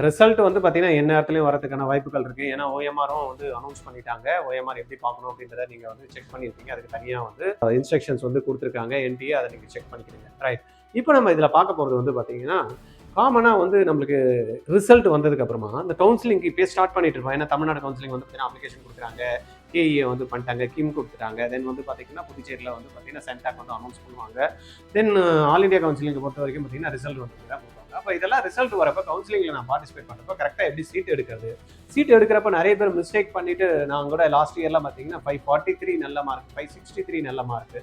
Result வந்து பார்த்தீங்கன்னா என்ன நேரத்துலையும் வரதுக்கான வாய்ப்புகள் இருக்குது. ஏன்னா ஓஎம்ஆரும் வந்து அனௌன்ஸ் பண்ணிட்டாங்க. ஓஎம்ஆர் எப்படி பார்க்கணும் அப்படின்றத நீங்கள் வந்து செக் பண்ணியிருக்கீங்க. அதுக்கு தனியாக வந்து இன்ஸ்ட்ரக்ஷன்ஸ் வந்து கொடுத்துருக்காங்க. என்டிஏ அதை நீங்கள் செக் பண்ணிக்கிறீங்க. ரைட். இப்போ நம்ம இதில் பார்க்க போகிறது வந்து பார்த்தீங்கன்னா காமனாக வந்து நம்மளுக்கு ரிசல்ட் வந்ததுக்கு அப்புறமா இந்த கவுன்சிலிங் இப்போ ஸ்டார்ட் பண்ணிட்டு இருப்போம். ஏன்னா தமிழ்நாடு கவுன்சிலிங் வந்து பார்த்தீங்கன்னா அப்ளிகேஷன் கொடுக்குறாங்க, கேஇஏ வந்து பண்ணிட்டாங்க, கிம் கொடுத்துட்டாங்க. தென் வந்து பார்த்தீங்கன்னா புதுச்சேரியில் வந்து பார்த்தீங்கன்னா சென்டாக் வந்து அனௌன்ஸ் பண்ணுவாங்க. தென் ஆல் இண்டியா கவுன்சிலிங் பொறுத்த வரைக்கும் பார்த்தீங்கன்னா ரிசல்ட் வந்து தான் கொடுப்பாங்க. அப்போ இதெல்லாம் ரிசல்ட் வரப்போ கவுன்சிலிங்கில் நான் பார்ட்டிசிபேட் பண்ணுறப்போ கரெக்டாக எப்படி சீட் எடுக்கிறது, சீட் எடுக்கிறப்ப நிறைய பேர் மிஸ்டேக் பண்ணிட்டு நான் கூட லாஸ்ட் இயர்லாம் பார்த்தீங்கன்னா 543 நல்ல மார்க், 563 நல்ல மார்க்,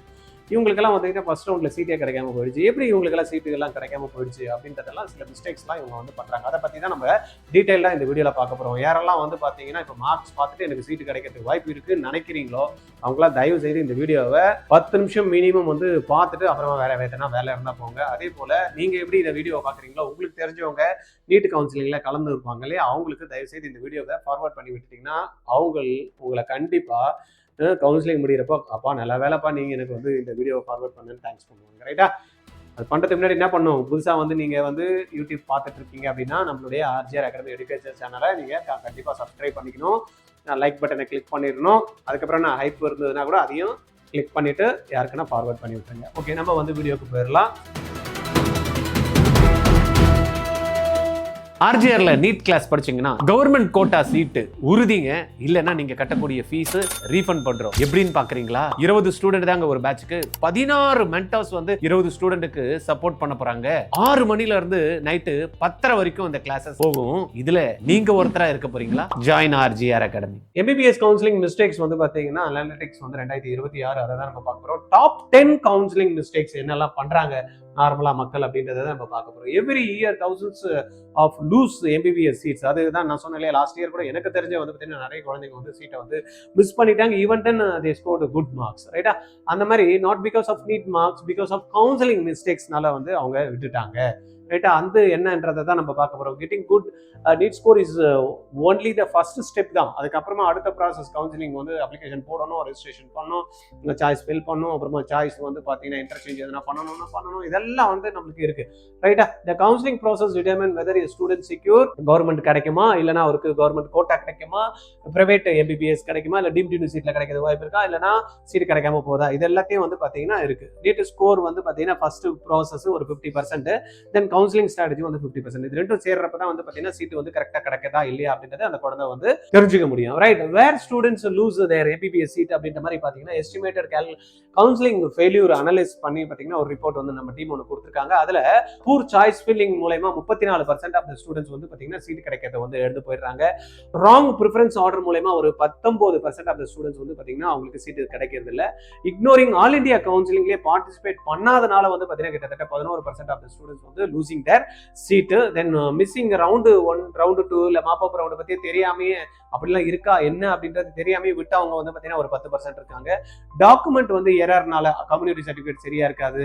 இவங்களுக்கெல்லாம் வந்து ஃபர்ஸ்ட் ரவுண்டில் சீட்டே கிடைக்காம போயிடுச்சு. எப்படி இவங்களுக்கெல்லாம் சீட்டுகள்லாம் கிடைக்காம போயிடுச்சு அப்படின்றதெல்லாம் சில மிஸ்டேக்ஸ்லாம் இவங்க வந்து பண்ணுறாங்க. அதை பற்றி தான் நம்ம டீட்டெயிலாக இந்த வீடியோவில் பார்க்க போகிறோம். யாரெல்லாம் வந்து பார்த்தீங்கன்னா இப்போ மார்க்ஸ் பார்த்துட்டு எனக்கு சீட்டு கிடைக்கிறதுக்கு வாய்ப்பு இருக்குன்னு நினைக்கிறீங்களோ அவங்களாம் தயவு செய்து இந்த வீடியோவை 10 நிமிஷம் மினிமம் வந்து பார்த்துட்டு அப்புறமா வேலை இருந்தால் போங்க. அதே போல் நீங்கள் எப்படி இந்த வீடியோவை பார்க்குறீங்களோ உங்களுக்கு தெரிஞ்சவங்க நீட் கவுன்சிலிங்கில் கலந்து இருப்பாங்க இல்லையா, அவங்களுக்கு தயவு செய்து இந்த வீடியோவை ஃபார்வர்ட் பண்ணி விட்டுட்டிங்கன்னா உங்களை கண்டிப்பாக கவுன்சிலிங் முடிகிறப்போ அப்பா நல்ல வேலைப்பா நீங்கள் எனக்கு வந்து இந்த வீடியோவை ஃபார்வர்ட் பண்ணுன்னு தேங்க்ஸ் பண்ணுவாங்க. ரைட்டா? அது பண்ணுறதுக்கு முன்னாடி என்ன பண்ணுவோம், புதுசாக வந்து நீங்கள் வந்து யூடியூப் பார்த்துட்டு இருக்கீங்க அப்படின்னா நம்மளுடைய ஆர்ஜிஆர் அகாடமி எடுக்கேச்சர் சேனலை நீங்கள் கண்டிப்பாக சப்ஸ்கிரைப் பண்ணிக்கணும், லைக் பட்டனை கிளிக் பண்ணிடணும். அதுக்கப்புறம் நான் ஹைப் இருந்ததுன்னா கூட அதையும் கிளிக் பண்ணிவிட்டு யாருக்குன்னா ஃபார்வர்ட் பண்ணி விட்டுருங்க. ஓகே, நம்ம வந்து வீடியோக்கு போயிடலாம். ஆர்ஜிஆர்ல நீட் கிளாஸ் படிச்சீங்கன்னா கவர்மெண்ட் கோட்டா சீட்டு உறுதிங்க. இல்லைன்னா நீங்க கட்டக்கூடிய ஃபீஸ் ரீஃபண்ட் பண்றோம். எப்படின்னு பாக்குறீங்களா? 20 ஸ்டூடெண்ட் தாங்க ஒரு பேட்சுக்கு. 16 மென்டர்ஸ் வந்து 20 ஸ்டூடெண்ட்டுக்கு சப்போர்ட் பண்ண போறாங்க. 6 மணில இருந்து நைட்டு 10:30 வரைக்கும் இந்த கிளாஸஸ் போகும். இதுல நீங்க ஒருத்தரா இருக்க போறீங்களா? Join RGR academy. MBBS counselling mistakes வந்து பாத்தீங்கன்னா அனாலிட்டிக்ஸ் வந்து 2026 அதை தான் நம்ம பார்க்க போறோம். டாப் 10 கவுன்சிலிங் மிஸ்டேக்ஸ் என்னெல்லாம் பண்றாங்க நார்மலா மக்கள் அப்படின்றத நம்ம பார்க்க போறோம். Every year thousands of lose MBBS seats. அதுதான் நான் சொன்னேன் லாஸ்ட் இயர் கூட எனக்கு தெரிஞ்ச வந்து பார்த்தீங்கன்னா நிறைய குழந்தைங்க வந்து சீட்டை வந்து மிஸ் பண்ணிட்டாங்க. Even then they scored good marks. ரைட்டா? அந்த மாதிரி not because of NEET marks, because of counselling மிஸ்டேக்ஸ்னால வந்து அவங்க விட்டுட்டாங்க. ரைட்டா? அந்த என்னன்றதை தான் நம்ம பார்க்க போறோம். Getting good NEET score is only the first step தான். அதுக்கப்புறமா அடுத்த ப்ராசஸ் கவுன்சிலிங் வந்து அப்ளிகேஷன் போடணும், ரெஜிஸ்ட்ரேஷன் பண்ணணும், சாய்ஸ் ஃபில் பண்ணணும், அப்புறமா சாய்ஸ் வந்து பார்த்தீங்கன்னா இன்டர்சேஞ்ச் எதுனா பண்ணணும். இதெல்லாம் வந்து நம்மளுக்கு இருக்கு. ரைட்டா? த counselling process determine weather student secure government கிடைக்குமா, இல்லைனா அவருக்கு கவர்மெண்ட் கோட்டா கிடைக்குமா, பிரைவேட் எம்பிபிஎஸ் கிடைக்குமா, இல்லை டீம்டு யூனிவர்சிட்டியில் கிடைக்கிறது வாய்ப்பு இருக்கா, இல்லைனா சீட் கிடைக்காம போதா, இது எல்லாத்தையும் வந்து பார்த்தீங்கன்னா இருக்கு. நீட் ஸ்கோர் வந்து பார்த்தீங்கன்னா ஃபர்ஸ்ட் ப்ராசஸ் ஒரு 50%, தென் கவுன்சிலிங் ஸ்ட்ராட்டஜி வந்து 50%. இது ரெண்டும் சேர்றப்ப தான் வந்து பார்த்தீங்கன்னா சீட் வந்து கரெக்டாக கிடைக்கதா இல்லையா அப்படின்றது அந்த குழந்தை வந்து தெரிஞ்சுக்க முடியும். Right? Where students lose their MBBS seat அப்படின்ற மாதிரி பார்த்தீங்கன்னா எஸ்டிமேட்டட் கவுன்சிலிங் ஃபெயிலியூர் அனலைஸ் பண்ணி பார்த்தீங்கன்னா ஒரு ரிப்போர்ட் வந்து நம்ம டீம் ஒன்று கொடுத்துருக்காங்க. அதில் பூர் சாய்ஸ் ஃபில்லிங் மூலமா 34% ஆஃப் த ஸ்டூடெண்ட்ஸ் வந்து பார்த்தீங்கன்னா சீட் கிடைக்கிறத வந்து எடுத்து போயிடுறாங்க. ராங் ப்ரிஃபரன்ஸ் ஆர்டர் மூலமா ஒரு 19% ஆஃப் த ஸ்டூடெண்ட்ஸ் வந்து பார்த்தீங்கன்னா அவங்களுக்கு சீட் கிடைக்கிறது இல்லை. இக்னோரிங் ஆல் இண்டியா கவுன்சிலிங்லேயே பார்ட்டிசிபேட் பண்ணாதனால வந்து பார்த்தீங்கன்னா கிட்டத்தட்ட 11% ஆஃப் த ஸ்டூடெண்ட்ஸ் வந்து லூசிங் தேர் சீட்டு. தென் மிஸ்ஸிங் ரவுண்டு 1, ரவுண்டு 2 இல்லை மாப்பப் ரவுண்டு பற்றி தெரியாமையே அப்படிலாம் இருக்கா என்ன அப்படின்றது தெரியாமே விட்டவங்க வந்து பார்த்தீங்கன்னா ஒரு 10% இருக்காங்க. டாக்குமெண்ட் வந்து எரர்னால கம்யூனிட்டி சர்டிஃபிகேட் சரியா இருக்காது,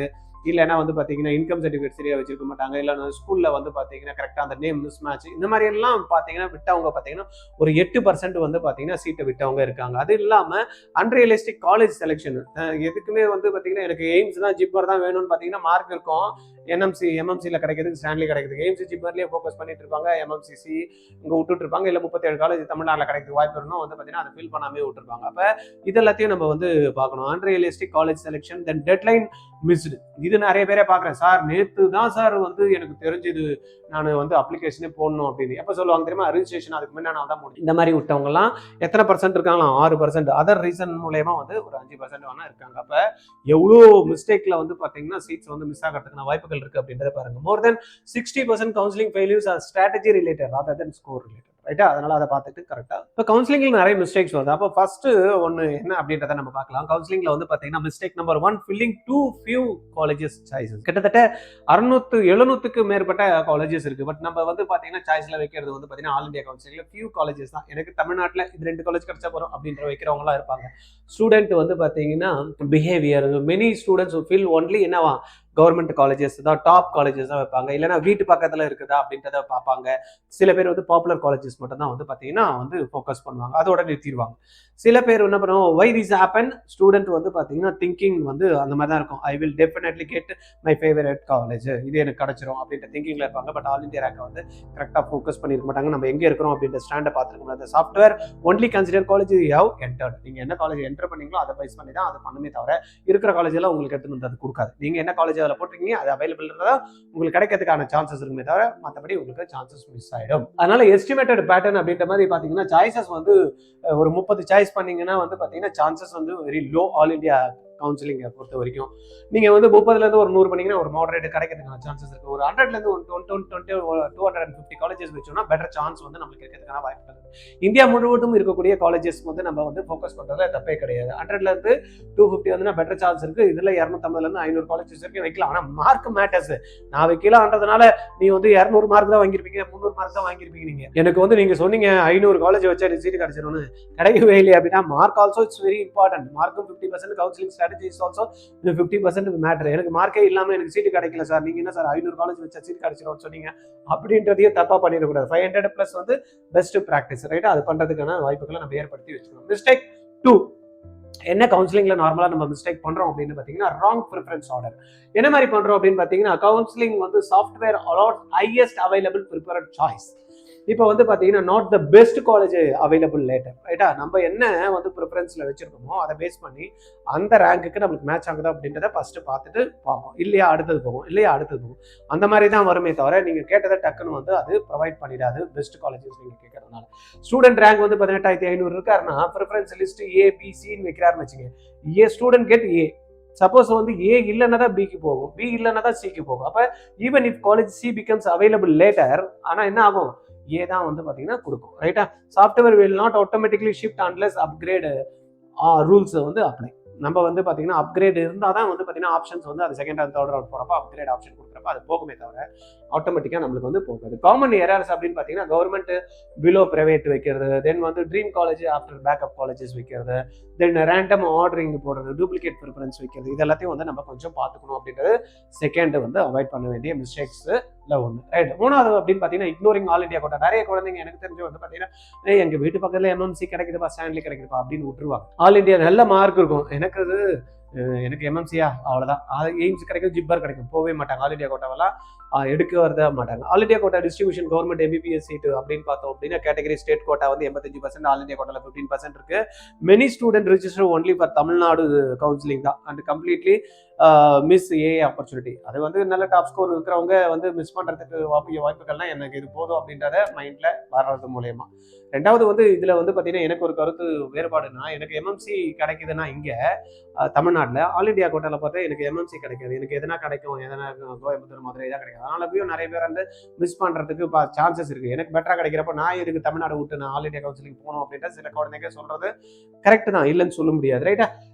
இல்லைன்னா வந்து பார்த்தீங்கன்னா இன்கம் சர்டிஃபிகேட் சரியா வச்சிருக்க மாட்டாங்க, இல்லைன்னா ஸ்கூலில் வந்து பார்த்தீங்கன்னா கரெக்டாக அந்த நேம் மிஸ் மேட்ச், இந்த மாதிரி எல்லாம் பார்த்தீங்கன்னா விட்டவங்க பார்த்தீங்கன்னா ஒரு 8% வந்து பார்த்தீங்கன்னா சீட்டை விட்டவங்க இருக்காங்க. அது இல்லாமல் அன்ரியலிஸ்டிக் காலேஜ் செலெக்ஷன். எதுக்குமே வந்து பார்த்தீங்கன்னா எனக்கு எய்ம்ஸ் தான் ஜிப்மர் தான் வேணும்னு பார்த்தீங்கன்னா மார்க் இருக்கும், எம்எம்சியில் கிடைக்கிறதுக்கு ஸ்டான்லி கிடைக்கிறதுக்கு எய்ம்ஸ் ஜிப்மர்லேயே ஃபோக்கஸ் பண்ணிட்டு இருப்பாங்க, எம்எம்சிசி இங்கே விட்டுட்டு இருப்பாங்க, இல்லை 37 காலேஜ் தமிழ்நாட்டில் கிடைக்கிறதுக்கு வாய்ப்பு இருந்தோம் வந்து பார்த்தீங்கன்னா அதை ஃபில் பண்ணாமே விட்டுருப்பாங்க. அப்போ இதெல்லாத்தையும் நம்ம வந்து பார்க்கணும். அன்ரியலிஸ்டிக் காலேஜ் செலெக்ஷன், தென் டெட்லைன் மிஸ்டு. இது நிறைய பேரே பார்க்குறேன். சார் நேற்று தான் சார் வந்து எனக்கு தெரிஞ்சது நான் வந்து அப்ளிகேஷனே போடணும் அப்படின்னு எப்போ சொல்லுவாங்க தெரியுமா, ரிஜிஸ்ட்ரேஷன் அதுக்கு முன்னாடி நான் தான் முடியும். இந்த மாதிரி விட்டவங்கலாம் எத்தனை % இருக்காங்களா? 6%. அதர் ரீசன் மூலயமா வந்து ஒரு 5% வேணா இருக்காங்க. அப்போ எவ்வளோ மிஸ்டேக்ல வந்து பார்த்தீங்கன்னா சீட்ஸ் வந்து மிஸ் ஆகிறதுக்கான வாய்ப்புகள் இருக்கு அப்படின்றத பாருங்க. மோர் தென் 60% counselling failures R strategy related rather தென் ஸ்கோர் ரிலேட்டட். ரைட்டா? அதனால அதை பார்த்துட்டு கரெக்டா இப்போ கவுன்சிலிங்ல நிறைய மிஸ்டேக்ஸ் வருது. அப்போ ஃபர்ஸ்ட் ஒன்று என்ன அப்படின்றத நம்ம பார்க்கலாம். கவுன்சிலிங்ல வந்து பார்த்தீங்கன்னா mistake number 1, filling too few colleges choices. கிட்டத்தட்ட 600-700க்கு மேற்பட்ட காலேஜஸ் இருக்கு. பட் நம்ம வந்து பார்த்தீங்கன்னா சாய்ஸ்ல வைக்கிறது வந்து பார்த்தீங்கன்னா ஆல் இண்டியா கவுன்சிலிங்ல ஃபியூ காலேஜஸ் தான். எனக்கு தமிழ்நாட்டில் இது 2 காலேஜ் கிடைச்சா போறோம் அப்படின்ற வைக்கிறவங்களாம் இருப்பாங்க. ஸ்டூடெண்ட் வந்து பார்த்தீங்கன்னா behaviour, many students fill only என்னவா கவர்மெண்ட் காலேஜஸ் தான் டாப் காலேஜஸ் தான் வைப்பாங்க, இல்லைன்னா வீட்டு பக்கத்தில் இருக்குதா அப்படின்றத பார்ப்பாங்க. சில பேர் வந்து பாப்புலர் காலேஜஸ் மட்டும் தான் வந்து பார்த்தீங்கன்னா வந்து ஃபோக்கஸ் பண்ணுவாங்க, அதோட நிறுத்திடுவாங்க. சில பேர் என்ன பண்ணுவோம், வை திஸ் ஹேப்பன், ஸ்டூடெண்ட் வந்து பார்த்தீங்கன்னா திங்கிங் வந்து அந்த மாதிரி தான் இருக்கும். I will definitely get my favourite college, இது எனக்கு கிடைச்சிரும் அப்படின்ற திங்கிங்ல இருப்பாங்க. பட் ஆல் இந்தியா ரேங்கை வந்து கரெக்டாக ஃபோக்கஸ் பண்ணியிருக்க மாட்டாங்க. நம்ம எங்கே இருக்கிறோம் அப்படின்ற ஸ்டாண்டை பார்த்துருக்க முடியாது. Software only consider college you have entered. நீங்கள் என்ன காலேஜ் என்டர் பண்ணீங்களோ அதை பேஸ் பண்ணி தான் அதை பண்ணுமே தவிர இருக்கிற காலேஜ் எல்லாம் உங்களுக்கு எடுத்துன்னு வந்து அது கொடுக்காது. நீங்கள் என்ன காலேஜ் அதில் போட்டிருக்கீங்க அது அவைலபிள் இருந்தால் உங்களுக்கு கிடைக்கிறதுக்கான சான்சஸ் இருக்குமே தவிர மற்றபடி உங்களுக்கு சான்சஸ் மிஸ் ஆகிடும். அதனால எஸ்டிமேட்டட் பேட்டர்ன் அப்படின்ற மாதிரி பார்த்தீங்கன்னா சாய்ஸஸ் வந்து ஒரு 30 சாய்ஸ் பண்ணீங்கன்னா வந்து பார்த்தீங்கன்னா சான்சஸ் வந்து வெரி லோ ஆல் இந்தியா கவுன்சிலிங்கை பொறுத்த வரைக்கும். நீங்கள் வந்து 30லேருந்து ஒரு 100 பண்ணிங்கன்னா ஒரு மாடரேட் கிடைக்கிறதுக்கான சான்சஸ் இருக்குது. ஒரு 100லேருந்து ஒரு 250 காலேஜஸ் வச்சோம்னா பெட்டர் சான்ஸ் வந்து நம்மளுக்கு இருக்கிறதுக்கான வாய்ப்பு இருக்குது. இந்தியா முழுவதும் இருக்கக்கூடிய காலேஜஸ் வந்து நம்ம வந்து ஃபோக்கஸ் பண்ணுறதுல தப்பே கிடையாது. 100லேருந்து 250 வந்து பெட்டர் சான்ஸ் இருக்குது. இதில் 250லேருந்து 500 காலேஜஸ் வரைக்கும் வைக்கலாம். ஆனால் மார்க் மேட்டர்ஸ். நான் வைக்கலான்றதுனால நீ வந்து 200 மார்க் தான் வாங்கியிருப்பீங்க, 300 மார்க் தான் வாங்கியிருப்பீங்க. நீங்கள் எனக்கு வந்து நீங்கள் சொன்னீங்க 500 காலேஜ் வச்சா எனக்கு சீட்டு கிடைச்சிடும்னு, கிடைக்கவே இல்லை அப்படின்னா mark also it's very important. மார்க்கும் 50% counselling strategy is also 50% matter. எனக்கு மார்க்கே இல்லாமல் எனக்கு சீட்டு கிடைக்கல சார், நீங்கள் என்ன சார் 500 காலேஜ் வச்சா சீட் கிடைச்சிடும் சொன்னீங்க அப்படின்றதையும் தப்பா பண்ணிடக்கூடாது. 500+ வந்து பெஸ்ட் ப்ராக்டிஸ், ரைட்டா? அது பண்றதுக்கான வாய்ப்புகளை நம்ம ஏற்படுத்தி வச்சுக்கணும். மிஸ்டேக் 2, என்ன கவுன்சிலிங்ல நார்மலா நம்ம மிஸ்டேக் பண்றோம் அப்படின்னு பாத்தீங்கன்னா ராங் ப்ரிஃபரன்ஸ் ஆர்டர். என்ன மாதிரி பண்றோம் அப்படின்னு பாத்தீங்கன்னா கவுன்சிலிங் வந்து software allot highest available preferred choice. இப்போ வந்து பார்த்தீங்கன்னா not the best college available later, ரைட்டா? நம்ம என்ன வந்து ப்ரிஃபரன்ஸில் வச்சுருக்கோமோ அதை பேஸ் பண்ணி அந்த ரேங்க்குக்கு நம்மளுக்கு மேட்ச் ஆகுதா அப்படின்றத ஃபஸ்ட்டு பார்த்துட்டு பார்ப்போம். இல்லையா அடுத்தது போகும், இல்லையா அடுத்தது போகும். அந்த மாதிரி தான் வருமே தவிர நீங்கள் கேட்டதை டக்குன்னு வந்து அது ப்ரொவைட் பண்ணிடாது பெஸ்ட் காலேஜஸ் நீங்கள் கேட்கறதுனால. ஸ்டூடெண்ட் ரேங்க் வந்து 18,500 இருக்காருன்னா ப்ரிஃபரன்ஸ் லிஸ்ட் ஏபிசின்னு வைக்கிறாருன்னு வச்சுங்க. A student get a. Suppose வந்து ஏ இல்லைன்னா தான் பிக்கு போகும், பி இல்லைன்னா தான் சிக்கு போகும். அப்போ even if college C becomes available later, ஆனால் என்ன ஆகும், ஏ தான் வந்து பார்த்தீங்கன்னா கொடுக்கும், ரைட்டா? Software will not automatically shift unless upgrade rules வந்து அப்ளை. நம்ம வந்து பார்த்தீங்கன்னா அப்கிரேட் இருந்தால் தான் வந்து பார்த்தீங்கன்னா ஆப்ஷன்ஸ் வந்து அது செகண்ட் அண்ட் தேர்ட் ரவுண்ட் போகிறப்ப அப்கிரேட் ஆப்ஷன் கொடுக்குறப்ப அது போகுமே தவிர ஆட்டோமேட்டிக்காக நம்மளுக்கு வந்து போகாது. காமன் எரர்ஸ் அப்படின்னு பார்த்தீங்கன்னா கவர்மெண்ட் பிலோ பிரைவேட் வைக்கிறது, தென் வந்து dream college after backup colleges வைக்கிறது, தென் ரேண்டம் ஆர்டரிங் போடுறது, டூப்ளிகேட் ப்ரிஃபரன்ஸ் வைக்கிறது, இது எல்லாத்தையும் வந்து நம்ம கொஞ்சம் பார்த்துக்கணும் அப்படின்றது செகண்ட் வந்து அவாய்ட் பண்ண வேண்டிய மிஸ்டேக்ஸ் ஒன்று, ரைட்? மூணாவது அப்படின்னு பார்த்தீங்கன்னா இக்னோரிங் ஆல் இந்தியா கோட்டா. நிறைய குழந்தைங்க எனக்கு தெரிஞ்சு வந்து பார்த்தீங்கன்னா எங்கள் வீட்டு பக்கத்தில் எம்எம்சி கிடைக்குதுப்பா, ஸ்டான்லி கிடைக்குதுப்பா அப்படின்னு விட்டுருவாங்க. ஆல் இந்தியா நல்ல மார்க் இருக்கும், எனக்கு எம்எம்சியா அவ்வளோதான், எய்ம்ஸ் கிடைக்கும், ஜிப்பர் கிடைக்கும், போகவே மாட்டாங்க. ஆல் இந்தியா கோட்டாவெல்லாம் எடுக்க வரத மாட்டாங்க. All India quota distribution government MBBS seat அப்படின்னு பார்த்தோம் அப்படின்னா கேட்டகரி ஸ்டேட் கோட்டா வந்து 85%, ஆல் இந்தியா கோட்டாவில் 15% இருக்கு. Many student register only for Tamil Nadu counselling தான் and completely miss a opportunity. அது வந்து நல்ல டாப் ஸ்கோர் இருக்கிறவங்க வந்து மிஸ் பண்ணுறதுக்கு வாய்ப்புகள்லாம் எனக்கு இது போதும் அப்படின்றத மைண்டில் வர்றது மூலயமா. ரெண்டாவது வந்து இதில் வந்து பார்த்தீங்கன்னா எனக்கு ஒரு கருத்து வேறுபாடுனா, எனக்கு எம்எம்சி கிடைக்குதுன்னா இங்கே தமிழ்நாட்டில், ஆல் இந்தியா கோட்டாவில் பார்த்தா எனக்கு எம்எம்சி கிடைக்காது. எனக்கு எதனா கிடைக்கும், எதனா கோயம்புத்தூர் மதுரை தான் கிடைக்கும். அதனால போய் நிறைய பேர் வந்து மிஸ் பண்ணுறதுக்கு சான்சஸ் இருக்குது. எனக்கு பெட்டராக கிடைக்கிறப்ப நான் இதுக்கு தமிழ்நாடு விட்டு நான் ஆல் இந்தியா கவுன்சிலிங் போகணும் அப்படின்ற சில குழந்தைங்க சொல்கிறது கரெக்ட் தான், இல்லைன்னு சொல்ல முடியாது, ரைட்டா?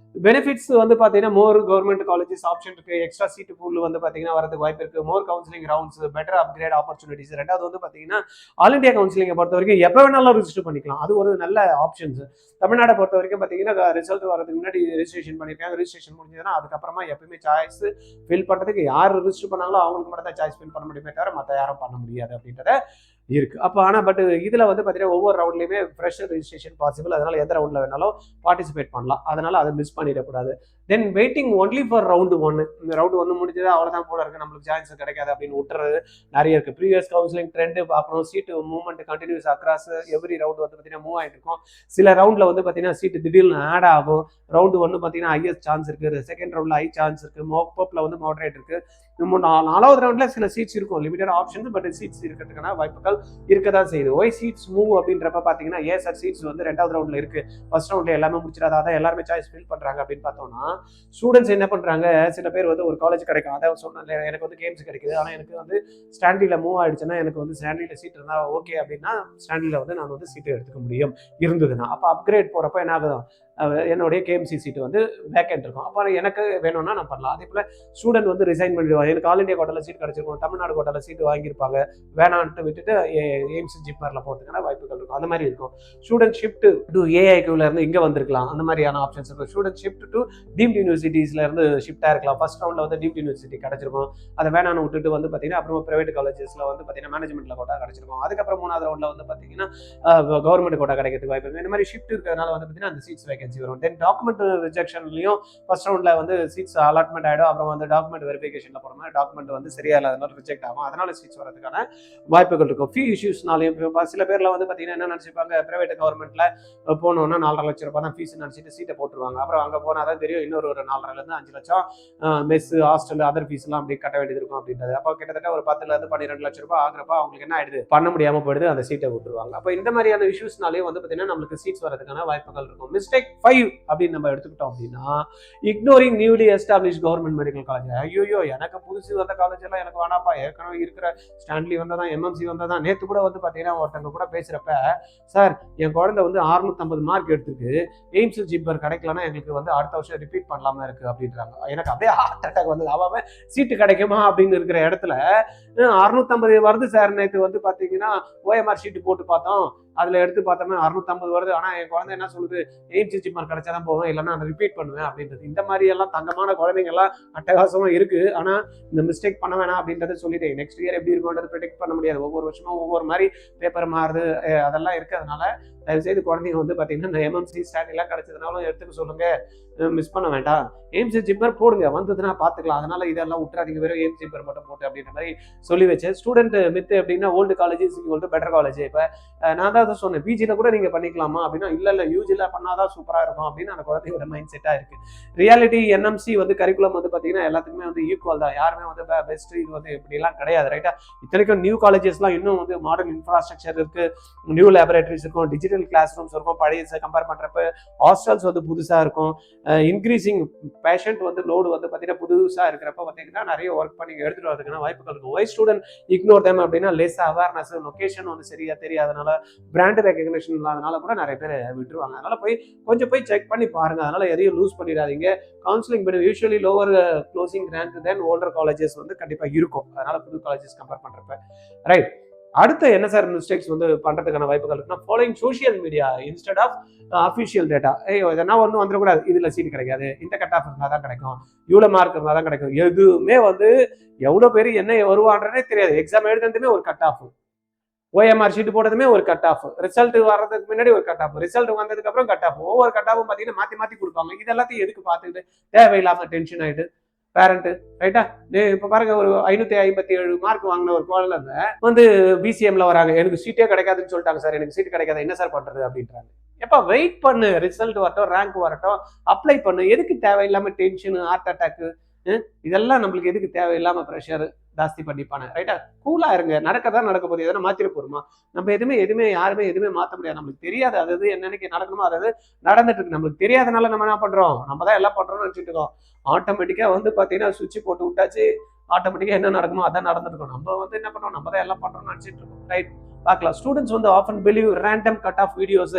பெனிஃபிட்ஸ் வந்து பார்த்தீங்கன்னா மோர் கவர்மெண்ட் காலேஜஸ் ஆப்ஷன் இருக்கு, எக்ஸ்ட்ரா சீட்டு பூல் வந்து பார்த்தீங்கன்னா வரதுக்கு வாய்ப்பு இருக்கு, மோர் counselling rounds, better upgrade opportunities. ரெண்டாவது வந்து பார்த்தீங்கன்னா ஆல் இந்தியா கவுன்சிலிங்கை பொறுத்த வரைக்கும் எப்போ வேணாலும் ரிஜிஸ்டர் பண்ணிக்கலாம், அது ஒரு நல்ல ஆப்ஷன்ஸ். தமிழ்நாட்டை பொறுத்த வரைக்கும் பார்த்தீங்கன்னா ரிசல்ட் வரதுக்கு முன்னாடி ரெஜிஸ்ட்ரேஷன் பண்ணியிருக்காங்க, ரெஜிஸ்ட்ரேஷன் முடிஞ்சதுன்னா அதுக்கப்புறமா எப்பவுமே சாய்ஸ் ஃபில் பண்ணுறதுக்கு யார் ரிஜிஸ்டர் பண்ணாங்களோ அவங்களுக்கு மட்டும் தான் சாய்ஸ் ஃபில் பண்ண முடியுமே தவிர மற்ற யாரும் பண்ண முடியாது அப்படின்றத இருக்கு. அப்போ ஆனால் பட் இதில் வந்து பார்த்தீங்கன்னா ஒவ்வொரு ரவுண்ட்லையுமே ஃப்ரெஷர் ரெஜிஸ்ட்ரேஷன் பாசிபிள், அதனால எந்த ரவுண்டில் வேணாலும் பார்ட்டிசிபேட் பண்ணலாம், அதனால அதை மிஸ் பண்ணிடக்கூடாது. தென் வெயிட்டிங் ஒன்லி ஃபார் ரவுண்டு 1. இந்த ரவுண்டு 1 முடிஞ்சது அவ்வளோதான் போல இருக்குது, நம்மளுக்கு சான்ஸ் கிடைக்காது அப்படின்னு விட்டுறது நிறைய இருக்குது. ப்ரீவியஸ் கவுன்சிலிங் ட்ரெண்டு பார்க்கணும், seat movement continues across every round வந்து பார்த்தீங்கன்னா மூவ் ஆகிட்டு இருக்கும். சில ரவுண்டில் வந்து பார்த்தீங்கன்னா சீட்டு திடீர்னு ஆட் ஆகும். ரவுண்டு 1 பார்த்தீங்கன்னா ஹையஸ்ட் சான்ஸ் இருக்குது, செகண்ட் ரவுண்டில் ஹை சான்ஸ் இருக்குது, மோப்பப்பில் வந்து மாடரேட் இருக்குது. நாலாவது ரவுண்டில் சில சீட்ஸ் இருக்கும், லிமிடெட் ஆப்ஷன்ஸ், பட் சீட்ஸ் இருக்கிறதுக்கான வாய்ப்புகள் இருக்க தான் செய்யுது. ஒய் சீட்ஸ் மூவ் அப்படின்றப்ப பார்த்தீங்கன்னா ஏன் சார் சீட்ஸ் வந்து ரெண்டாவது ரவுண்டில் இருக்குது, ஃபர்ஸ்ட் ரவுண்டில் எல்லாமே முடிச்சிடாத, அதான் எல்லாருமே சாய்ஸ் ஃபில் பண்ணுறாங்க அப்படின்னு பார்த்தோம்னா ஸ்டூடெண்ட்ஸ் என்ன பண்ணுறாங்க, சில பேர் வந்து ஒரு காலேஜ் கிடைக்கும், அதை சொன்னால எனக்கு வந்து கேம்ஸ் கிடைக்குது, ஆனால் எனக்கு வந்து ஸ்டாண்டில் மூவ் ஆகிடுச்சுன்னா எனக்கு வந்து ஸ்டாண்டில் சீட் இருந்தால் ஓகே அப்படின்னா ஸ்டாண்டில் வந்து நான் வந்து சீட்டு எடுத்துக்க முடியும் இருந்ததுன்னா, அப்போ அப்கிரேட் போகிறப்ப என்ன ஆகுது, என்னுடைய கேஎம்சி சீட்டு வந்து வேக்கண்ட் இருக்கும். அப்போ எனக்கு வேணும்னா நான் பண்ணலாம். அதே போல் ஸ்டூடெண்ட் வந்து ரிசைன் பண்ணிடுவாங்க. எனக்கு ஆல் இண்டியா கோட்டாவில் சீட் கிடச்சிருக்கும், தமிழ்நாடு கோட்டாவில் சீட்டு வாங்கியிருப்பாங்க, வேணான்ட்டு விட்டுட்டு எய்ம்ஸ் ஜிப்மரில் போகிறதுக்கான வாய்ப்புகள் இருக்கும். அந்த மாதிரி இருக்கும். ஸ்டூடெண்ட் ஷிஃப்ட் டு ஏஐக்யூல இருந்து இங்கே வந்திருக்கலாம், அந்த மாதிரியான ஆப்ஷன்ஸ் இருக்கும். ஸ்டூடெண்ட் ஷிஃப்ட் டு டீம்ட் யூனிவர்சிட்டிஸ்ல இருந்து ஷிஃப்டாக இருக்கலாம். ஃபர்ஸ்ட் ரவுண்டில் வந்து டீம்ட் யூனிவர்சிட்டி கிடச்சிருக்கும், அதை வேணான்னு விட்டுட்டு வந்து பார்த்தீங்கன்னா அப்புறமா பிரைவேட் காலேஜஸ்ல வந்து பார்த்தீங்கன்னா மேனேஜ்மெண்ட்ல கோட்டா கிடச்சிருக்கும். அதுக்கப்புறம் 3வது ரவுண்டில் வந்து பார்த்தீங்கன்னா கவர்மெண்ட் கோட்டா கிடைக்கிறதுக்கு வாய்ப்பு இருக்கும். இந்த மாதிரி ஷிஃப்ட் இருக்கிறதுனால வந்து பார்த்தீங்கன்னா அந்த சீட்ஸ் வேகன்சி வரும். தென் டாக்குமெண்ட் ரிஜெக்ஷன்லையும் ஃபர்ஸ்ட் ரவுண்டில் வந்து சீட்ஸ் அலாட்மெண்ட் ஆகிடும். அப்புறம் வந்து டாக்குமெண்ட் வெரிஃபிகேஷனில் போகிற மாதிரி டாக்குமெண்ட் வந்து சரியா இல்லாதனால ரிஜெக்ட் ஆகும். அதனால சீட்ஸ் வரதுக்கான வாய்ப்புகள் இருக்கும். ஃபீ இஷ்யூஸ்னாலையும் சில பேர்ல வந்து பார்த்தீங்கன்னா என்ன நினச்சிப்பாங்க, பிரைவேட் கவர்மெண்ட்ல போனோம்னா 4.5 லட்சம் ரூபாய் தான் ஃபீஸ் நினச்சிட்டு சீட்டை போட்டுருவாங்க. அப்புறம் அங்கே போனால் தான் தெரியும் இன்னொரு 4.5 5 லட்சம் மெஸ், ஹாஸ்டல், அதர் ஃபீஸ்லாம் அப்படி கட்ட வேண்டியது இருக்கும் அப்படின்றது. அப்போ கிட்டத்தட்ட ஒரு 10 to 12 லட்சம் ரூபாய் ஆகிறப்ப அவங்களுக்கு என்ன ஆயிடுது, பண்ண முடியாமல் போயிடுது, அந்த சீட்டை விட்டுருவாங்க. அப்போ இந்த மாதிரியான இஷ்யூஸ்னாலே வந்து பார்த்தீங்கன்னா நம்மளுக்கு சீட்ஸ் வரதுக்கான வாய்ப்புகள் இருக்கும். மிஸ்டேக் 5 அப்படின்னு நம்ம எடுத்துக்கிட்டோம் அப்படின்னா, ignoring newly establish government medical college. ஐயோ எனக்கு புதுசு வந்த காலேஜ் எல்லாம் எனக்கு வேணாப்பா, ஏற்கனவே இருக்கிற ஸ்டான்லி வந்ததான், எம்எம்சி வந்ததான். நேற்று கூட வந்து பார்த்தீங்கன்னா ஒருத்தவங்க கூட பேசுறப்ப, சார் என் குழந்தை வந்து 650 மார்க் எடுத்துருக்கு, எய்ம்ஸ் ஜிப்மர் கிடைக்கலன்னா எங்களுக்கு வந்து அடுத்த வருஷம் ரிப்பீட் பண்ணலாமா இருக்கு அப்படின்றாங்க. எனக்கு அப்படியே ஹார்ட் அட்டாக் வந்து அவன் சீட்டு கிடைக்குமா அப்படின்னு இருக்கிற இடத்துல 650 வருது சார். நேற்று வந்து பார்த்தீங்கன்னா ஓஎம்ஆர் ஷீட்டு போட்டு பார்த்தோம், அதில் எடுத்து பார்த்தோமே 650 வருது. ஆனால் என் குழந்தை என்ன சொல்லுது, எய்ம்ஸ் ஜிப்மர் கிடைச்சாதான் போவேன், இல்லைன்னா நான் ரிப்பீட் பண்ணுவேன் அப்படின்றது. இந்த மாதிரி எல்லாம் தங்கமான குழந்தைங்க எல்லாம் அட்டகாசமாக இருக்கு. ஆனால் இந்த மிஸ்டேக் பண்ண வேணாம் அப்படின்றத சொல்லிட்டேன். நெக்ஸ்ட் இயர் எப்படி இருக்கும்ன்றது ப்ரெடிக்ட் பண்ண முடியாது. ஒவ்வொரு வருஷமும் ஒவ்வொரு மாதிரி பேப்பர் மாறுது, அதெல்லாம் இருக்கு. அதனால தயவுசெய்து குழந்தைங்க வந்து பார்த்தீங்கன்னா இந்த எம்எம்சி ஸ்டாண்ட் எல்லாம் கிடைச்சதுனாலும் எடுத்துக்க சொல்லுங்க, மிஸ் பண்ண வேண்டாம். எய்ம்ஸ் ஜிப்மர் போடுங்க, வந்ததுன்னா பார்த்துக்கலாம். அதனால இதெல்லாம் விட்டுறாதீங்க, வெறும் எய்ம்ஸ் ஜிப்மர் மட்டும் போட்டு அப்படின்ற மாதிரி சொல்லி வச்சேன். ஸ்டூடெண்ட் மித்து எப்படின்னா, ஓல்டு காலேஜ் பெட்டர் காலேஜ். இப்போ நான் தான் சொன்னேன், பிஜியில் கூட நீங்கள் பண்ணிக்கலாமா அப்படின்னா, இல்லை யூஜியில் பண்ணாதான் சூப்பராக இருக்கும் அப்படின்னு அந்த குழந்தையோட மைண்ட் செட்டாக இருக்கு. ரியாலிட்டி என்எம்சி வந்து கரிக்குலம் வந்து பார்த்தீங்கன்னா எல்லாத்துக்குமே வந்து ஈக்குவல் தான். யாருமே வந்து பெஸ்ட் இது வந்து இப்படிலாம் கிடையாது, ரைட்டா? இத்தனைக்கும் நியூ காலேஜஸ்லாம் இன்னும் வந்து மாடர்ன் இன்ஃப்ராஸ்ட்ரக்சர் இருக்கு, நியூ லேபரேட்டரிஸ் இருக்கும், டிஜிட்டல் கிளாஸ் ரூம்ஸ் இருக்கும். பழைய கம்பேர் பண்ணுறப்ப ஹாஸ்டல்ஸ் வந்து புதுசாக இருக்கும். இன்க்ரீசிங் பேஷண்ட் வந்து லோடு வந்து பார்த்தீங்கன்னா புதுசாக இருக்கிறப்ப பார்த்தீங்கன்னா நிறைய ஒர்க் பண்ணி எடுத்துகிட்டு வரதுக்கான வாய்ப்புகள் இருக்கும். ஒய் ஸ்டூடெண்ட் இக்னோர் தேம் அப்படின்னா, லெஸ் அவேர்னஸ், லொக்கேஷன் வந்து சரியா தெரியாதனால, பிராண்ட் ரெகக்னிஷன் இல்லாதனால கூட நிறைய பேர் விட்டுருவாங்க. அதனால கொஞ்சம் போய் செக் பண்ணி பாருங்க. அதனால எதையும் லூஸ் பண்ணிடாதீங்க. கவுன்சிலிங் பண்ணி யூஸ்வலி லோவர் க்ளோசிங் ரேங்க் தென் ஓல்டர் காலேஜஸ் வந்து கண்டிப்பாக இருக்கும். அதனால புது காலேஜஸ் கம்பேர் பண்ணுறப்ப ரைட். அடுத்த என்ன சார் மிஸ்டேக்ஸ் வந்து பண்றதுக்கான வாய்ப்புகள் இருக்குன்னா, following social media instead of official data. இதெல்லாம் ஒன்றும் வந்துடக்கூடாது, இதுல சீட் கிடைக்காது, இந்த கட் ஆஃப் இருந்தால் தான் கிடைக்கும், இவ்வளோ மார்க் இருந்தால் தான் கிடைக்கும். எதுவுமே வந்து எவ்வளோ பேர் என்ன வருவான்றனே தெரியாது. எக்ஸாம் எழுதுறதுமே ஒரு கட் ஆஃப், ஓஎம்ஆர் ஷீட் போட்டதுமே ஒரு கட் ஆஃப், ரிசல்ட் வர்றதுக்கு முன்னாடி ஒரு கட் ஆஃப், ரிசல்ட் வந்ததுக்கு அப்புறம் கட் ஆஃப், ஒவ்வொரு கட் ஆஃபும் பார்த்தீங்கன்னா மாற்றி மாற்றி கொடுப்பாங்க. இது எல்லாத்தையும் எதுக்கு பார்த்துட்டு தேவையில்லாம டென்ஷன் ஆயிட்டு பேரண்ட்டு, ரைட்டா? இப்போ பாருங்க, ஒரு 557 மார்க் வாங்கின ஒரு குழந்தை வந்து பிசிஎம்ல வராங்க, எனக்கு சீட்டே கிடைக்காதுன்னு சொல்லிட்டாங்க சார், எனக்கு சீட் கிடைக்காது, என்ன சார் பண்றது அப்படின்றாங்க. எப்ப வெயிட் பண்ணு, ரிசல்ட் வரட்டும், ரேங்க் வரட்டும், அப்ளை பண்ணு. எதுக்கு தேவையில்லாம டென்ஷனு, ஹார்ட் அட்டாக்கு, இதெல்லாம் நம்மளுக்கு எதுக்கு தேவையில்லாம ப்ரெஷர் ஜாஸ்தி பண்ணிப்பானே, ரைட்டா? கூலா இருங்க, நடக்கதான் நடக்க போகுது, எதனா மாத்திர போறோமா? நம்ம எதுவுமே யாருமே எதுவுமே மாற்ற முடியாது. நம்மளுக்கு தெரியாது அது என்னைக்கு நடக்கணுமோ அதாவது நடந்துட்டு இருக்கு. நம்மளுக்கு தெரியாதனால நம்ம என்ன பண்றோம், நம்ம தான் எல்லாம் பண்றோம்னு நினைச்சிட்டு இருக்கோம். ஆட்டோமேட்டிக்கா வந்து பாத்தீங்கன்னா சுவிட்ச் போட்டு விட்டாச்சு, ஆட்டோமேட்டிக்கா என்ன நடக்குமோ அதான் நடந்துட்டு இருக்கோம். நம்ம வந்து என்ன பண்றோம், நம்ம தான் எல்லாம் பண்றோம்னு நினைச்சிட்டு இருக்கோம், ரைட்? பார்க்கலாம். ஸ்டூடெண்ட்ஸ் வந்து often believe random cut off videos,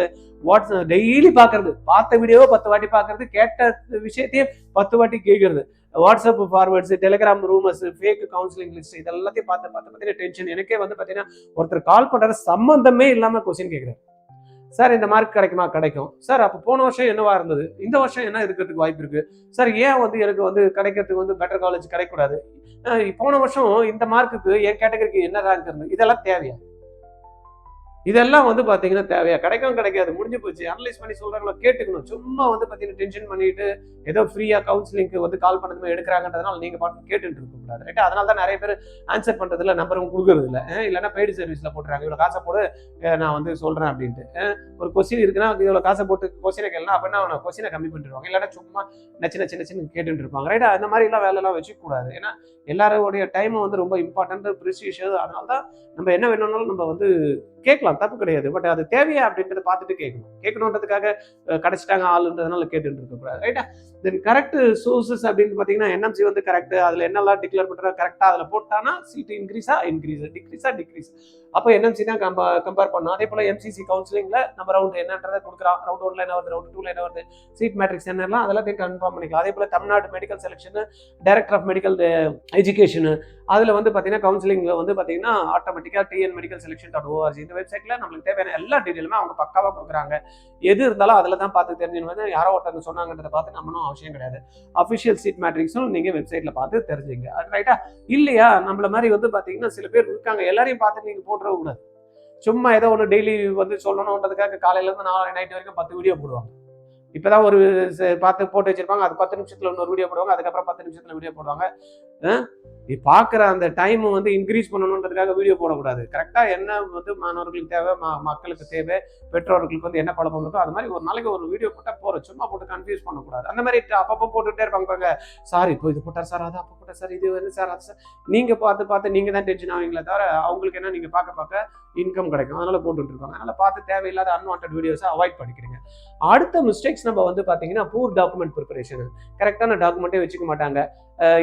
what's daily பார்க்கறது, பார்த்த வீடியோவை 10 வாட்டி பார்க்கறது, கேட்ட விஷயத்தையே 10 வாட்டி கேட்கறது, WhatsApp forwards, Telegram rumours, fake counselling list, இதெல்லாத்தையும் பார்த்து டென்ஷன். எனக்கே வந்து பார்த்தீங்கன்னா ஒருத்தர் கால் பண்ற சம்பந்தமே இல்லாம கொஸ்டின் கேட்குறாரு. சார் இந்த மார்க் கிடைக்குமா? கிடைக்கும் சார். அப்போ போன வருஷம் என்னவா இருந்தது, இந்த வருஷம் என்ன இருக்கிறதுக்கு வாய்ப்பு இருக்கு சார்? ஏன் வந்து எனக்கு வந்து கிடைக்கிறதுக்கு வந்து பெட்டர் காலேஜ் கிடைக்கூடாது? போன வருஷம் இந்த மார்க்குக்கு என் கேட்டகரிக்கு என்ன ரேங்க் இருந்தது? இதெல்லாம் தேவையா? இதெல்லாம் வந்து பாத்தீங்கன்னா தேவையா? கிடைக்காது, முடிஞ்சு போச்சு. அனலைஸ் பண்ணி சொல்றாங்களோ கேட்டுக்கணும். சும்மா வந்து பாத்தீங்கன்னா டென்ஷன் பண்ணிட்டு ஏதோ ஃப்ரீயா கவுன்சிலிங்க்கு வந்து கால் பண்ணதுமே எடுக்கிறாங்கன்றதுனால நீங்க பாட்டு கேட்டுட்டு இருக்க கூடாது, ரைட்? அதனால தான் நிறைய பேர் ஆன்சர் பண்றது இல்லை, நம்பரும் கொடுக்கறது இல்லை. இல்லைன்னா பெய்டு சர்வீஸ்ல போட்டுறாங்க, இவ்வளவு காசை போடு நான் வந்து சொல்றேன் அப்படின்ட்டு. ஒரு கொஸ்டின் இருக்குன்னா இவ்வளவு காசை போட்டு கொஸ்டினை கேட்கலாம் அப்படின்னா அவனை கொஸ்டினை கம்மி பண்ணிடுவாங்க. இல்லைன்னா சும்மா நச்சு கேட்டுட்டு இருப்பாங்க, ரைட்? அந்த மாதிரி எல்லாம் வேலை எல்லாம் வச்சுக்க கூடாது. ஏன்னா எல்லாருடைய டைம் வந்து ரொம்ப இம்பார்ட்டன்ட், ப்ரிசிஷியஸ். அதனால தான் நம்ம என்ன வேணும்னாலும் நம்ம வந்து கேட்கலாம், தப்பு கிடையாது. பட் அது தேவையா அப்படின்றத பார்த்துட்டு கேட்கணுன்றதுக்காக கிடைச்சிட்டாங்க ஆளுன்றதுனால கேட்டுட்டு இருக்கக்கூடாது, ரைட்டா? தென் கரெக்ட் சோர்சஸ் அப்படின்னு பார்த்தீங்கன்னா என்எம்சி வந்து கரெக்ட், அதில் என்னெல்லாம் டிக்ளேர் பண்ணுறாங்க கரெக்டாக அதில் போட்டானா சீட்டு இன்க்ரீஸா டிக்ரீஸ். அப்போ என்எம்சி தான் கம்பேர் பண்ணோம். அதே போல எம்சிசி கவுன்சிலிங்ல நம்ம ரவுண்ட் என்னன்றதை கொடுக்குறோம். ரவுண்ட் 1ல என்ன வருது, ரவுண்ட் 2ல என்ன வருது, சீட் மேட்ரிக்ஸ் என்னெல்லாம் அதெல்லாத்தையும் கன்ஃபார்ம் பண்ணிக்கலாம். அதே போல Tamil Nadu medical selection, director of medical education, அதில் வந்து பார்த்தீங்கன்னா கவுன்சிலிங்ல வந்து பார்த்தீங்கன்னா ஆட்டோமேட்டிக்காக tnmedicalselection.org இந்த வெப்சைட்ல நம்மளுக்கு தேவையான எல்லா டீட்டெயிலுமே அவங்க பக்காவாக கொடுக்குறாங்க. எது இருந்தாலும் அதில் தான் பார்த்து தெரிஞ்சுன்னு யாரோ ஒருத்தவங்க சொன்னாங்கன்றதை பார்த்து நம்மளும் அவசியம் கிடையாது. அஃபிஷியல் சீட் மேட்ரிக்ஸும் நீங்கள் வெப்சைட்ல பார்த்து தெரிஞ்சுங்க. அது ரைட்டா இல்லையா? நம்மள மாதிரி வந்து பார்த்தீங்கன்னா சில பேர் இருக்காங்க, எல்லாரையும் பார்த்து நீங்கள் போட்டுற கூடாது. சும்மா ஏதோ ஒன்று டெய்லி வந்து சொல்லணுன்றதுக்காக காலையிலேருந்து நைட் வரைக்கும் 10 வீடியோ போடுவாங்க. இப்போதான் ஒரு பார்த்து போட்டு வச்சிருப்பாங்க, அது 10 நிமிஷத்துல இன்னொரு வீடியோ போடுவாங்க, அதுக்கப்புறம் 10 நிமிஷத்துல வீடியோ போடுவாங்க. நீ பார்க்குற அந்த டைம் வந்து இன்க்ரீஸ் பண்ணணுன்றதுக்காக வீடியோ போடக்கூடாது. கரெக்டாக என்ன வந்து மாணவர்களுக்கு தேவை, மக்களுக்கு தேவை, பெற்றோர்களுக்கு வந்து என்ன குழப்பம் இருக்கோ அது மாதிரி ஒரு நாளைக்கு ஒரு வீடியோ போட்டால் போகிறோம். சும்மா போட்டு கன்ஃபியூஸ் பண்ணக்கூடாது. அந்த மாதிரி அப்பப்போ போட்டுகிட்டே இருப்பாங்க. சார் இப்போ இது போட்டார் சார், அது அப்போ போட்டார் சார், இது வந்து சார் அது சார். நீங்கள் பார்த்து நீங்கள் தான் டென்ஷன் ஆவீங்களே தவிர அவங்களுக்கு என்ன நீங்கள் பார்க்க இன்கம் கிடைக்கும். அதனால போட்டுட்டு இருப்பாங்க. அதனால பார்த்து தேவையில்லாத அன்வான்ட் வீடியோஸை அவாய்ட் பண்ணிக்கிறீங்க. அடுத்த மிஸ்டேக்ஸ் நம்ம வந்து பார்த்தீங்கன்னா பூர் டாக்குமெண்ட் ப்ரிப்பரேஷன். கரெக்டான டாக்குமெண்ட்டே வச்சுக்க மாட்டாங்க.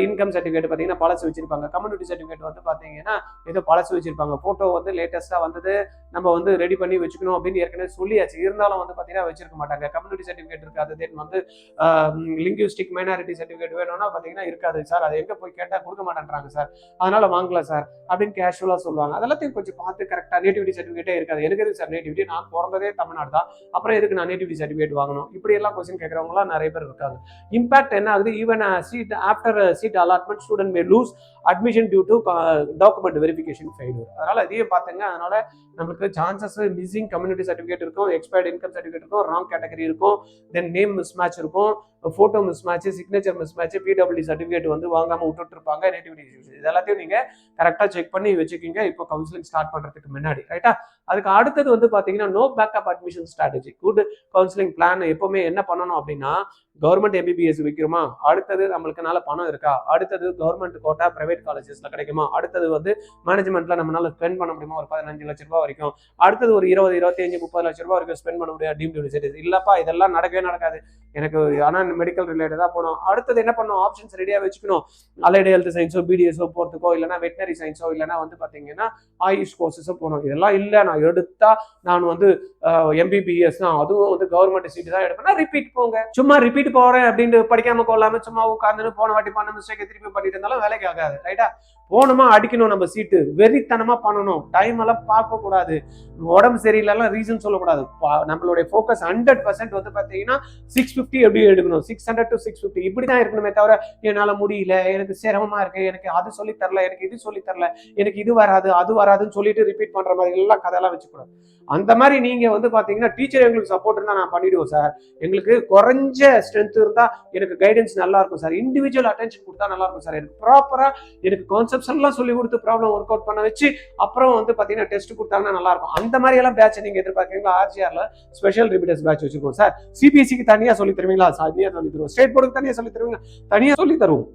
இன்கம் சர்டிஃபிகேட் பார்த்தீங்கன்னா பழசு வச்சிருப்பாங்க. கம்யூனிட்டி சர்டிஃபிகேட் வந்து பார்த்தீங்கன்னா ஏதோ பழசு வச்சிருப்பாங்க. ஃபோட்டோ வந்து லேட்டஸ்ட்டாக வந்தது நம்ம வந்து ரெடி பண்ணி வச்சுக்கணும் அப்படின்னு ஏற்கனவே சொல்லியாச்சு. இருந்தாலும் வந்து பார்த்தீங்கன்னா வச்சிருக்க மாட்டாங்க. கம்யூனிட்டி சர்டிஃபிகேட் இருக்காது. தென் வந்து லிங்குவிஸ்டிக் மைனாரிட்டி சர்டிஃபிகேட் வேணும்னா பார்த்தீங்கன்னா இருக்காது சார். அது எங்கே போய் கேட்டால் கொடுக்க மாட்டேன்றாங்க சார், அதனால வாங்கல சார் அப்படின்னு கேஷுவலாக சொல்லுவாங்க. அதெல்லாத்தையும் கொஞ்சம் பார்த்து கரெக்டாக நேட்டிவிட்டி சர்டிஃபிகேட்டே இருக்காது. எனக்கு எதுக்கு சார் நேட்டிவிட்டி, நான் பிறந்ததே தமிழ்நாடு தான், அப்புறம் எதுக்கு நான் நேட்டிவிட்டி சர்டிஃபிகேட் வாங்கணும், இப்படி எல்லாம் கொஸ்டின் கேட்குறவங்களாம் நிறைய பேர் இருக்காங்க. இம்பாக்ட் என்ன ஆகுது, even seat after seat allotment student may lose admission due to document verification failure. அதனால இதையும் பார்த்துங்க. அதனால நமக்கு சான்சஸ் மிஸ்ஸிங் கம்யூனிட்டி சர்டிஃபிகேட் இருக்கும், எக்ஸ்பயர்ட் இன்கம் சர்டிஃபிகேட் இருக்கும், ராங் கேட்டகரி இருக்கும், தென் நேம் மிஸ் மேட்ச் இருக்கும், photo miss match, signature miss match, PW certificate வந்து வாங்காம விட்டுட்டு இருப்பாங்க, நேட்டிவிட்டி இஷ்யூஸ். இது எல்லாத்தையும் நீங்க கரெக்டாக செக் பண்ணி வச்சுக்கிங்க இப்போ கவுன்சிலிங் ஸ்டார்ட் பண்றதுக்கு முன்னாடி. ரைட்டா? அதுக்கு அடுத்தது வந்து பாத்தீங்கன்னா no backup admission strategy. Good counselling plan எப்பவுமே என்ன பண்ணணும் அப்படின்னா, கவர்மெண்ட் எம்பிபிஎஸ் வைக்கிறோமா, அடுத்தது நம்மளுக்குனால பணம் இருக்கா, அடுத்தது கவர்மெண்ட் கோட்டா பிரைவேட் காலேஜஸ்ல கிடைக்குமா, அடுத்தது வந்து மேனேஜ்மெண்ட்ல நம்மளால ஸ்பெண்ட் பண்ண முடியுமா ஒரு 15 லட்ச ரூபாய் வரைக்கும், அடுத்தது ஒரு 20, 25, 30 லட்ச ரூபாய் வரைக்கும் ஸ்பெண்ட் பண்ண முடியாது டீம்டு யூனிவர்சிட்டிஸ். இல்லப்பா இதெல்லாம் நடக்கவே நடக்காது, எனக்கு ஆனால் மெடிக்கல் ரிலேட்டடா போகணும். அடுத்தது என்ன பண்ணணும், ஆப்ஷன்ஸ் ரெடியா வச்சுக்கணும். அலைடு ஹெல்த் சயின்ஸோ பிடிஎஸோ போறதுக்கோ, இல்லைன்னா வெட்டினரி சயின்ஸோ, இல்லைன்னா வந்து பாத்தீங்கன்னா ஆயுஷ் கோர்சஸோ போகணும். இதெல்லாம் இல்லை நான் எடுத்தா நான் வந்து எம்பிபிஎஸ் தான், அதுவும் வந்து கவர்மெண்ட் சீட்டு தான் எடுப்பேன்னா ரிப்பீட் போங்க. சும்மா ரிப்பீட் போறேன் அப்படின்னு படிக்காம கொள்ளாம சும்மா உட்காந்து போன வாட்டி பண்ண மிஸ்டேக் திருப்பி பண்ணிட்டு இருந்தாலும் வேலைக்கு ஆகாது. ரைட்டா? போனோமா அடிக்கணும், நம்ம சீட்டு வெறித்தனமா பண்ணணும், டைம் எல்லாம் பார்க்க கூடாது, உடம்பு சரியில்லாம் ரீசன் சொல்லக்கூடாது. நம்மளுடைய ஃபோக்கஸ் 100% வந்து பாத்தீங்கன்னா 650 எப்படி எடுக்கணும், 600 to 650 இப்படிதான் இருக்கணுமே தவிர என்னால முடியல, எனக்கு சிரமமா இருக்கு, எனக்கு அது சொல்லி தரல, எனக்கு இது சொல்லி தரல, எனக்கு இது வராது அது வராதுன்னு சொல்லிட்டு ரிப்பீட் பண்ற மாதிரி எல்லாம் கதையெல்லாம் வச்சுக்கூடாது. அந்த மாதிரி நீங்க வந்து பாத்தீங்கன்னா டீச்சர் எங்களுக்கு சப்போர்ட் இருந்தா நான் பண்ணிடுவோம் சார், எங்களுக்கு குறைஞ்ச ஸ்ட்ரென்த் இருந்தா எனக்கு கைடன்ஸ் நல்லா இருக்கும் சார், இண்டிவிஜுவல் அட்டென்ஷன் கொடுத்தா நல்லா இருக்கும் சார், எனக்கு ப்ராப்பரா எனக்கு கான்செப்ட்ஸ் எல்லாம் சொல்லி கொடுத்து ப்ராப்ளம் ஒர்க் அவுட் பண்ண வச்சு அப்புறம் வந்து பாத்தீங்கன்னா டெஸ்ட் கொடுத்தாங்கன்னா நல்லா இருக்கும். அந்த மாதிரி எல்லாம் பேட்ச் நீங்க எதிர்பார்க்கீங்களா? ஆர்ஜிஆர்ல ஸ்பெஷல் ரிப்பீட்டர்ஸ் பேட்ச் வச்சிருக்கோம் சார். சிபிஎஸ்சிக்கு தனியா சொல்லி தருவீங்களா? தனியா சொல்லி தருவோம். ஸ்டேட் போர்டுக்கு தனியா சொல்லி தருவீங்க? தனியா சொல்லி தருவோம்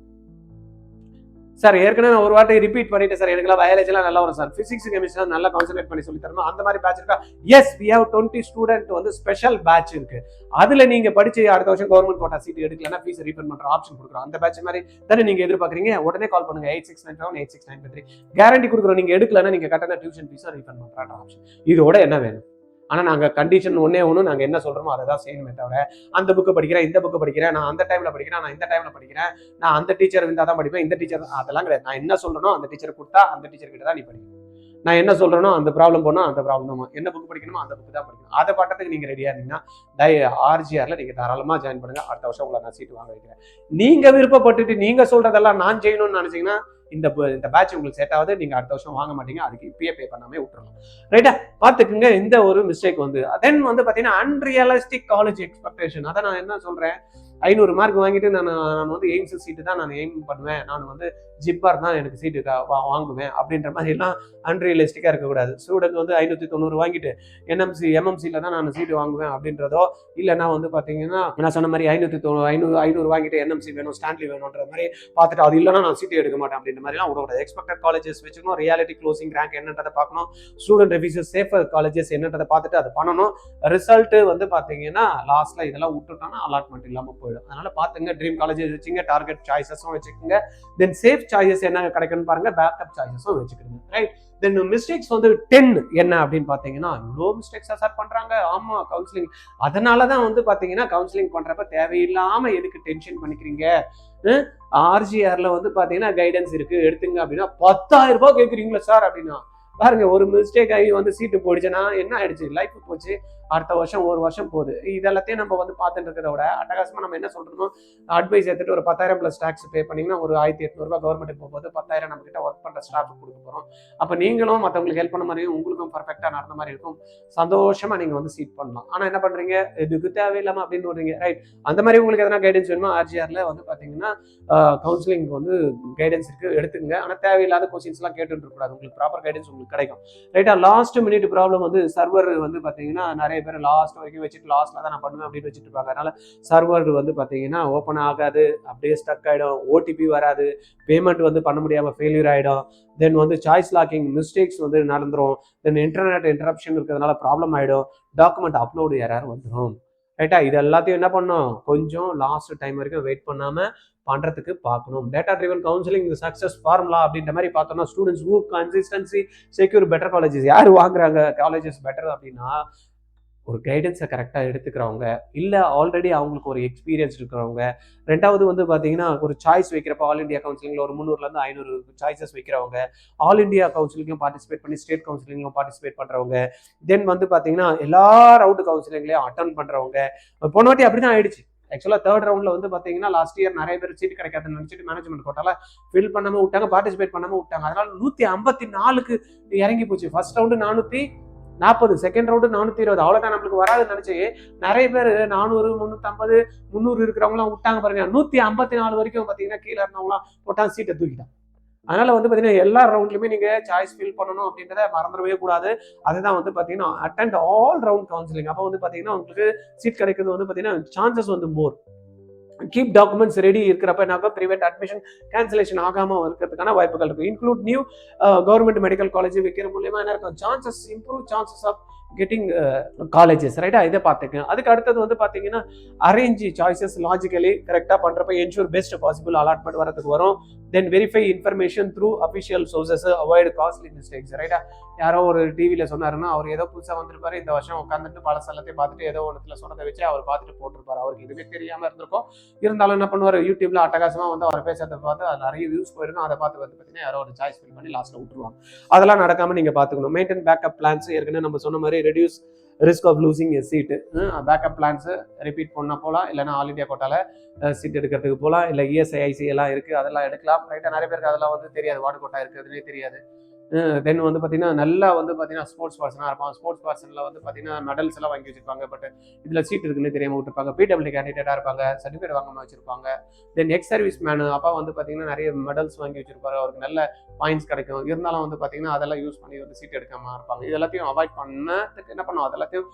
சார். ஏற்கனவே நான் ஒரு வாட்டி ரிப்பீட் பண்ணிட்டேன் சார், எனக்கு பயாலஜிலாம் நல்லா வரும் சார், பிசிக்ஸ் கெமிஸ்ட்ரி நல்லா கான்சென்ட்ரேட் பண்ணி சொல்லி தரணும். அந்த மாதிரி பேட்ச் இருக்கா? எஸ், we have 20 ஸ்டூடெண்ட் வந்து ஸ்பெஷல் பேட்ச் இருக்கு. அதுல நீங்க படிச்சு அடுத்த வருஷம் கவர்மெண்ட் கோட்டா சீட் எடுக்கலன்னா ஃபீஸ் ரீஃபண்ட் பண்ற ஆப்ஷன் கொடுக்குறோம். அந்த பேட்ச் மாதிரி தானே நீங்க எதிர்பார்க்குறீங்க? உடனே கால் பண்ணுங்க 86978693. கேரண்டி கொடுக்குறோம். நீங்க எடுக்கலன்னா நீங்க கட்டண டியூஷன் ஃபீஸை ரீஃபண்ட் பண்ற ஆப்ஷன். இதோட என்ன வேணும்? ஆனா நாங்க கண்டிஷன் ஒன்னே நாங்க என்ன சொல்றோமோ அதை தான் செய்யணுமே தவிர அந்த புக்கு படிக்கிறேன், இந்த புக்கு படிக்கிறேன், நான் அந்த டைம்ல படிக்கிறேன், நான் இந்த டைம்ல படிக்கிறேன், நான் அந்த டீச்சர் இருந்தா தான் படிப்பேன், இந்த டீச்சர் அதெல்லாம் கிடையாது. நான் என்ன சொல்றேனோ அந்த டீச்சர் கொடுத்தா அந்த டீச்சர் கிட்ட தான் நீ படிக்கணும். நான் என்ன சொல்றேனோ அந்த ப்ராப்ளம் போனா அந்த ப்ராப்ளம் தான், என்ன புக் படிக்கணுமோ அந்த புக்கு தான் படிக்கணும். அதை பட்டத்துக்கு நீங்க ரெடியா இருந்தீங்கன்னா ஆர்ஜிஆர்ல நீங்க தாராளமா ஜாயின் பண்ணுங்க. அடுத்த வருஷம் உங்களை நான் சீட்டு வாங்க வைக்கிறேன். நீங்க விருப்பப்பட்டுட்டு நீங்க சொல்றதெல்லாம் நான் செய்யணும்னு நினைச்சீங்கன்னா இந்த பேட்ச் உங்களுக்கு செட் ஆகுது, நீங்க அடுத்த வருஷம் வாங்க மாட்டீங்க. அதுக்கு இப்பயே பே பண்ணாமே விட்டுறலாம். ரைட்டா? பாத்துக்குங்க. இந்த ஒரு மிஸ்டேக் வந்து தென் வந்து பாத்தீங்கன்னா அன்ரியலிஸ்டிக் காலேஜ் எக்ஸ்பெக்டேஷன். அதை நான் என்ன சொல்றேன், 500 மார்க் வாங்கிட்டு நான் வந்து எய்ம்ஸ் சீட்டு தான் நான் எய்ம் பண்ணுவேன், நான் வந்து ஜிப்பார் தான் எனக்கு சீட்டு வாங்குவேன் அப்படின்ற மாதிரி எல்லாம் அன்ரியலிஸ்டிக்கா இருக்கக்கூடாது. ஸ்டூடெண்ட் வந்து 590 வாங்கிட்டு எம்எம்சில தான் நான் சீட்டு வாங்குவேன் அப்படின்றதோ, இல்லைன்னா வந்து பாத்தீங்கன்னா நான் சொன்ன மாதிரி 500 வாங்கிட்டு என்எம்சி வேணும், ஸ்டான்லி வேணும்ன்ற மாதிரி பார்த்துட்டு அது இல்லைன்னா நான் சீட்டு எடுக்க மாட்டேன் அப்படின்ற மாதிரிலாம் விடக்கூடாது. எக்ஸ்பெக்டட் காலேஜஸ் வச்சுக்கணும், ரியாலிட்டி க்ளோசிங் ரேங்க் என்னன்றதை பார்க்கணும், ஸ்டூடெண்ட் ரெஃப்யூசஸ் சேஃபர் காலேஜஸ் என்னன்றதை பார்த்துட்டு அதை பண்ணணும். ரிசல்ட் வந்து பாத்தீங்கன்னா லாஸ்ட்ல இதெல்லாம் விட்டுட்டோம்னா அலாட்மெண்ட் இல்லாம போயிடும். அதனால பாத்துங்க, ட்ரீம் காலேஜஸ் வச்சுங்க, டார்கெட் சாய்ஸஸும் வச்சுக்கோங்க, தென் சேஃப் சாய்ஸஸ் என்ன கிடைக்கும்னு பாருங்க, பேக்கப் சாய்ஸஸும் வச்சுக்கிடுங்க. ரைட்? தென் மிஸ்டேக்ஸ் வந்து 10 என்ன அப்படின்னு பார்த்தீங்கன்னா இவ்வளோ மிஸ்டேக்ஸாக சார் பண்ணுறாங்க. ஆமாம், கவுன்சிலிங் அதனால தான் வந்து பார்த்தீங்கன்னா கவுன்சிலிங் பண்ணுறப்ப தேவையில்லாமல் எதுக்கு டென்ஷன் பண்ணிக்கிறீங்க. ஆர்ஜிஆர்ல வந்து பார்த்தீங்கன்னா கைடன்ஸ் இருக்கு எடுத்துங்க அப்படின்னா 10,000 ரூபாய் கேட்குறீங்களா சார் அப்படின்னா பாருங்க, ஒரு மிஸ்டேக் ஆகி வந்து சீட்டு போயிடுச்சுன்னா என்ன ஆயிடுச்சு, லைஃப் போச்சு. அடுத்த வருஷம் ஒரு வருஷம் போகுது. இதெல்லாத்தையும் நம்ம வந்து பார்த்துட்டு இருக்கிறத விட அட்டகாசமா நம்ம என்ன சொல்றோமோ அட்வைஸ் எடுத்துட்டு ஒரு 10,000 பிளஸ் டாக்ஸ் பே பண்ணீங்கன்னா ஒரு 1,800 ரூபாய் கவர்மெண்ட்டுக்கு போகும்போது 10,000 நம்ம கிட்ட ஒர்க் பண்ற ஸ்டாஃப் கொடுக்க போறோம். அப்ப நீங்களும் மற்றவங்களுக்கு ஹெல்ப் பண்ண மாதிரியும் உங்களுக்கும் பர்ஃபெக்டா நடந்த மாதிரி இருக்கும். சந்தோஷமா நீங்க வந்து சீட் பண்ணலாம். ஆனா என்ன பண்றீங்க, இதுக்கு தேவையில்லாம அப்படின்னு சொல்றீங்க, ரைட்? அந்த மாதிரி உங்களுக்கு எதனா கைடன்ஸ் வேணுமா, ஆர்ஜிஆர்ல வந்து பாத்தீங்கன்னா கவுன்சிலிங் வந்து கைடன்ஸ் இருக்கு, எடுத்துங்க. ஆனா தேவையில்லாத கொஸ்டின்ஸ் எல்லாம் கேட்டு இருக்கக்கூடாது. உங்களுக்கு ப்ராப்பர் கைடன்ஸ் உங்களுக்கு கிடைக்கும். ரைட்டா? லாஸ்ட் மினிட் ப்ராப்ளம் வந்து சர்வர் வந்து பாத்தீங்கன்னா நிறைய பேர் லாஸ்ட் வரைக்கும் வச்சுட்டு லாஸ்ட்ல தான் நான் பண்ணுவேன் அப்படின்னு வச்சுட்டு இருப்பாங்க. அதனால சர்வர் வந்து பாத்தீங்கன்னா ஓப்பன் ஆகாது, அப்படியே ஸ்டக் ஆயிடும், ஓடிபி வராது, பேமெண்ட் வந்து பண்ண முடியாம ஃபெயிலியர் ஆயிடும். தென் வந்து சாய்ஸ் லாக்கிங் மிஸ்டேக்ஸ் வந்து நடந்துரும். தென் இன்டர்நெட் இன்டரப்ஷன் இருக்கிறதுனால ப்ராப்ளம் ஆயிடும். டாக்குமெண்ட் அப்லோடு எரர் வந்துடும். ரைட்டா? இது எல்லாத்தையும் என்ன பண்ணும், கொஞ்சம் லாஸ்ட் டைம் வரைக்கும் வெயிட் பண்ணாம பண்றதுக்கு பார்க்கணும். Data driven counselling success formula அப்படின்ற மாதிரி பார்த்தோம்னா students who consistency secure better colleges. யார் வாங்குறாங்க காலேஜஸ் பெட்டர் அப்படின்னா ஒரு கைடன்ஸை கரெக்டாக எடுத்துக்கிறவங்க, இல்லை ஆல்ரெடி அவங்களுக்கு ஒரு எக்ஸ்பீரியன்ஸ் இருக்கிறவங்க. ரெண்டாவது வந்து பார்த்தீங்கன்னா ஒரு சாய்ஸ் வைக்கிறப்ப ஆல் இண்டியா கவுன்சிலிங்கில் ஒரு 300லேருந்து 500 சாய்ஸஸ் வைக்கிறவங்க, ஆல் இண்டியா கவுன்சிலிங்கும் பார்ட்டிசிபேட் பண்ணி ஸ்டேட் கவுன்சிலிங்கும் பார்ட்டிசிபேட் பண்ணுறவங்க, தென் வந்து பார்த்தீங்கன்னா எல்லா ரவுண்டு கவுன்சிலிங்லேயும் அட்டன் பண்ணுறவங்க. போன வாட்டி அப்படி தான் ஆயிடுச்சு. ஆக்சுவலாக தேர்ட் ரவுண்டில் வந்து பார்த்தீங்கன்னா லாஸ்ட் இயர் நிறைய பேர் சீட் கிடைக்காதுன்னு நினச்சிட்டு மேனேஜ்மெண்ட் கோட்டால ஃபில் பண்ணாமல் விட்டாங்க, பார்ட்டிசிபேட் பண்ணாமல் விட்டாங்க. அதனால 154க்கு இறங்கி போச்சு. First round 440, second round 420. அவ்வளோதான் நம்மளுக்கு வராதுன்னு நினைச்சு நிறைய பேர் 400, 350, 300 இருக்கிறவங்களாம் விட்டாங்க பாருங்க. 154 வரைக்கும் பார்த்தீங்கன்னா கீழே இருந்தவங்களாம் போட்டாங்க, சீட்டை தூக்கிட்டாங்க. அதனால வந்து பார்த்தீங்கன்னா எல்லா ரவுண்ட்லையுமே நீங்க சாய்ஸ் ஃபில் பண்ணணும் அப்படின்றத மறந்துடவே கூடாது. அதுதான் வந்து பார்த்தீங்கன்னா அட்டெண்ட் ஆல் ரவுண்ட் கவுன்சிலிங். அப்போ வந்து பார்த்தீங்கன்னா உங்களுக்கு சீட் கிடைக்கிறது வந்து பார்த்தீங்கன்னா சான்சஸ் வந்து மோர். கீப் டாக்குமெண்ட்ஸ் ரெடி இருக்கிறப்ப என்ன ப்ரிவென்ட் அட்மிஷன் கேன்சலேஷன் ஆகாம இருக்கிறதுக்கான வாய்ப்புகள் இருக்கு. Include new government medical college வைக்கிற மூலியமா என்ன இருக்கும், chances improve chances of getting colleges. ரைட்டா? இதை பார்த்துக்கங்க. அதுக்கு அடுத்தது வந்து பார்த்தீங்கன்னா அரேஞ்ச் சாய்ஸஸ் லாஜிக்கலி கரெக்டாக பண்ணுறப்ப என்ஷூர் பெஸ்ட் பாசிபிள் அலாட்மெண்ட் வரதுக்கு வரும். Then verify information through official sources, avoid costly mistakes. ரைட்டா? யாரோ ஒரு டிவியில் சொன்னாருன்னா அவர் ஏதோ புதுசாக வந்திருப்பாரு, இந்த வருஷம் உட்காந்துட்டு பழசெல்லாத்தையும் பார்த்துட்டு ஏதோ ஒன்றத்தில் சொன்னதை வச்சு அவர் பார்த்துட்டு போட்டிருப்பாரு. அவருக்கு இதுவே தெரியாமல் இருந்திருக்கும். இருந்தாலும் என்ன பண்ணுவார், யூடியூப்ல அட்டகாசமாக வந்து அவர் பேசுறதை பார்த்து அது நிறைய வியூஸ் போயிருக்கும். அதை பார்த்து வந்து பார்த்தீங்கன்னா யாரோ ஒரு சாய்ஸ் ஃபில் பண்ணி லாஸ்ட்டில் விட்டுருவாங்க. அதெல்லாம் நடக்காமல் நீங்கள் பார்த்துக்கணும். Maintain backup plans. ஏற்கனவே நம்ம சொன்ன மாதிரி reduce risk of losing a seat. Backup plans repeat பண்ண போகலாம், இல்லைன்னா ஆல் இண்டியா கோட்டால சீட் எடுக்கிறதுக்கு போகலாம், இல்லை இஎஸ்ஐஐசி எல்லாம் இருக்குது, அதெல்லாம் எடுக்கலாம். ரைட்டாக? நிறைய பேருக்கு அதெல்லாம் வந்து தெரியாது, வார்டு கோட்டா இருக்குதுன்னே தெரியாது. தென் வந்து பார்த்தீங்கன்னா நல்லா வந்து பார்த்தீங்கன்னா ஸ்போர்ட்ஸ் பர்சனாக இருப்பான். ஸ்போர்ட்ஸ் பர்சனில் வந்து பார்த்தீங்கன்னா மெடல்ஸ் எல்லாம் வாங்கி வச்சிருப்பாங்க, பட் இதில் சீட் இருக்குன்னு தெரியாமல் விட்டுருப்பாங்க. பிடபிள்யூ கேண்டிடேட்டாக இருப்பாங்க, சர்டிஃபிகேட் வாங்காம வச்சிருப்பாங்க. தென் எக்ஸ் சர்வீஸ் மேனு அப்பா வந்து பார்த்தீங்கன்னா நிறைய மெடல்ஸ் வாங்கி வச்சிருப்பாரு, அவருக்கு நல்ல பாயிண்ட்ஸ் கிடைக்கும். இருந்தாலும் வந்து பார்த்தீங்கன்னா அதெல்லாம் யூஸ் பண்ணி வந்து சீட் எடுக்காமல் இருப்பாங்க. இதெல்லாத்தையும் அவாய்ட் பண்ணதுக்கு என்ன பண்ணும், அதெல்லாத்தையும்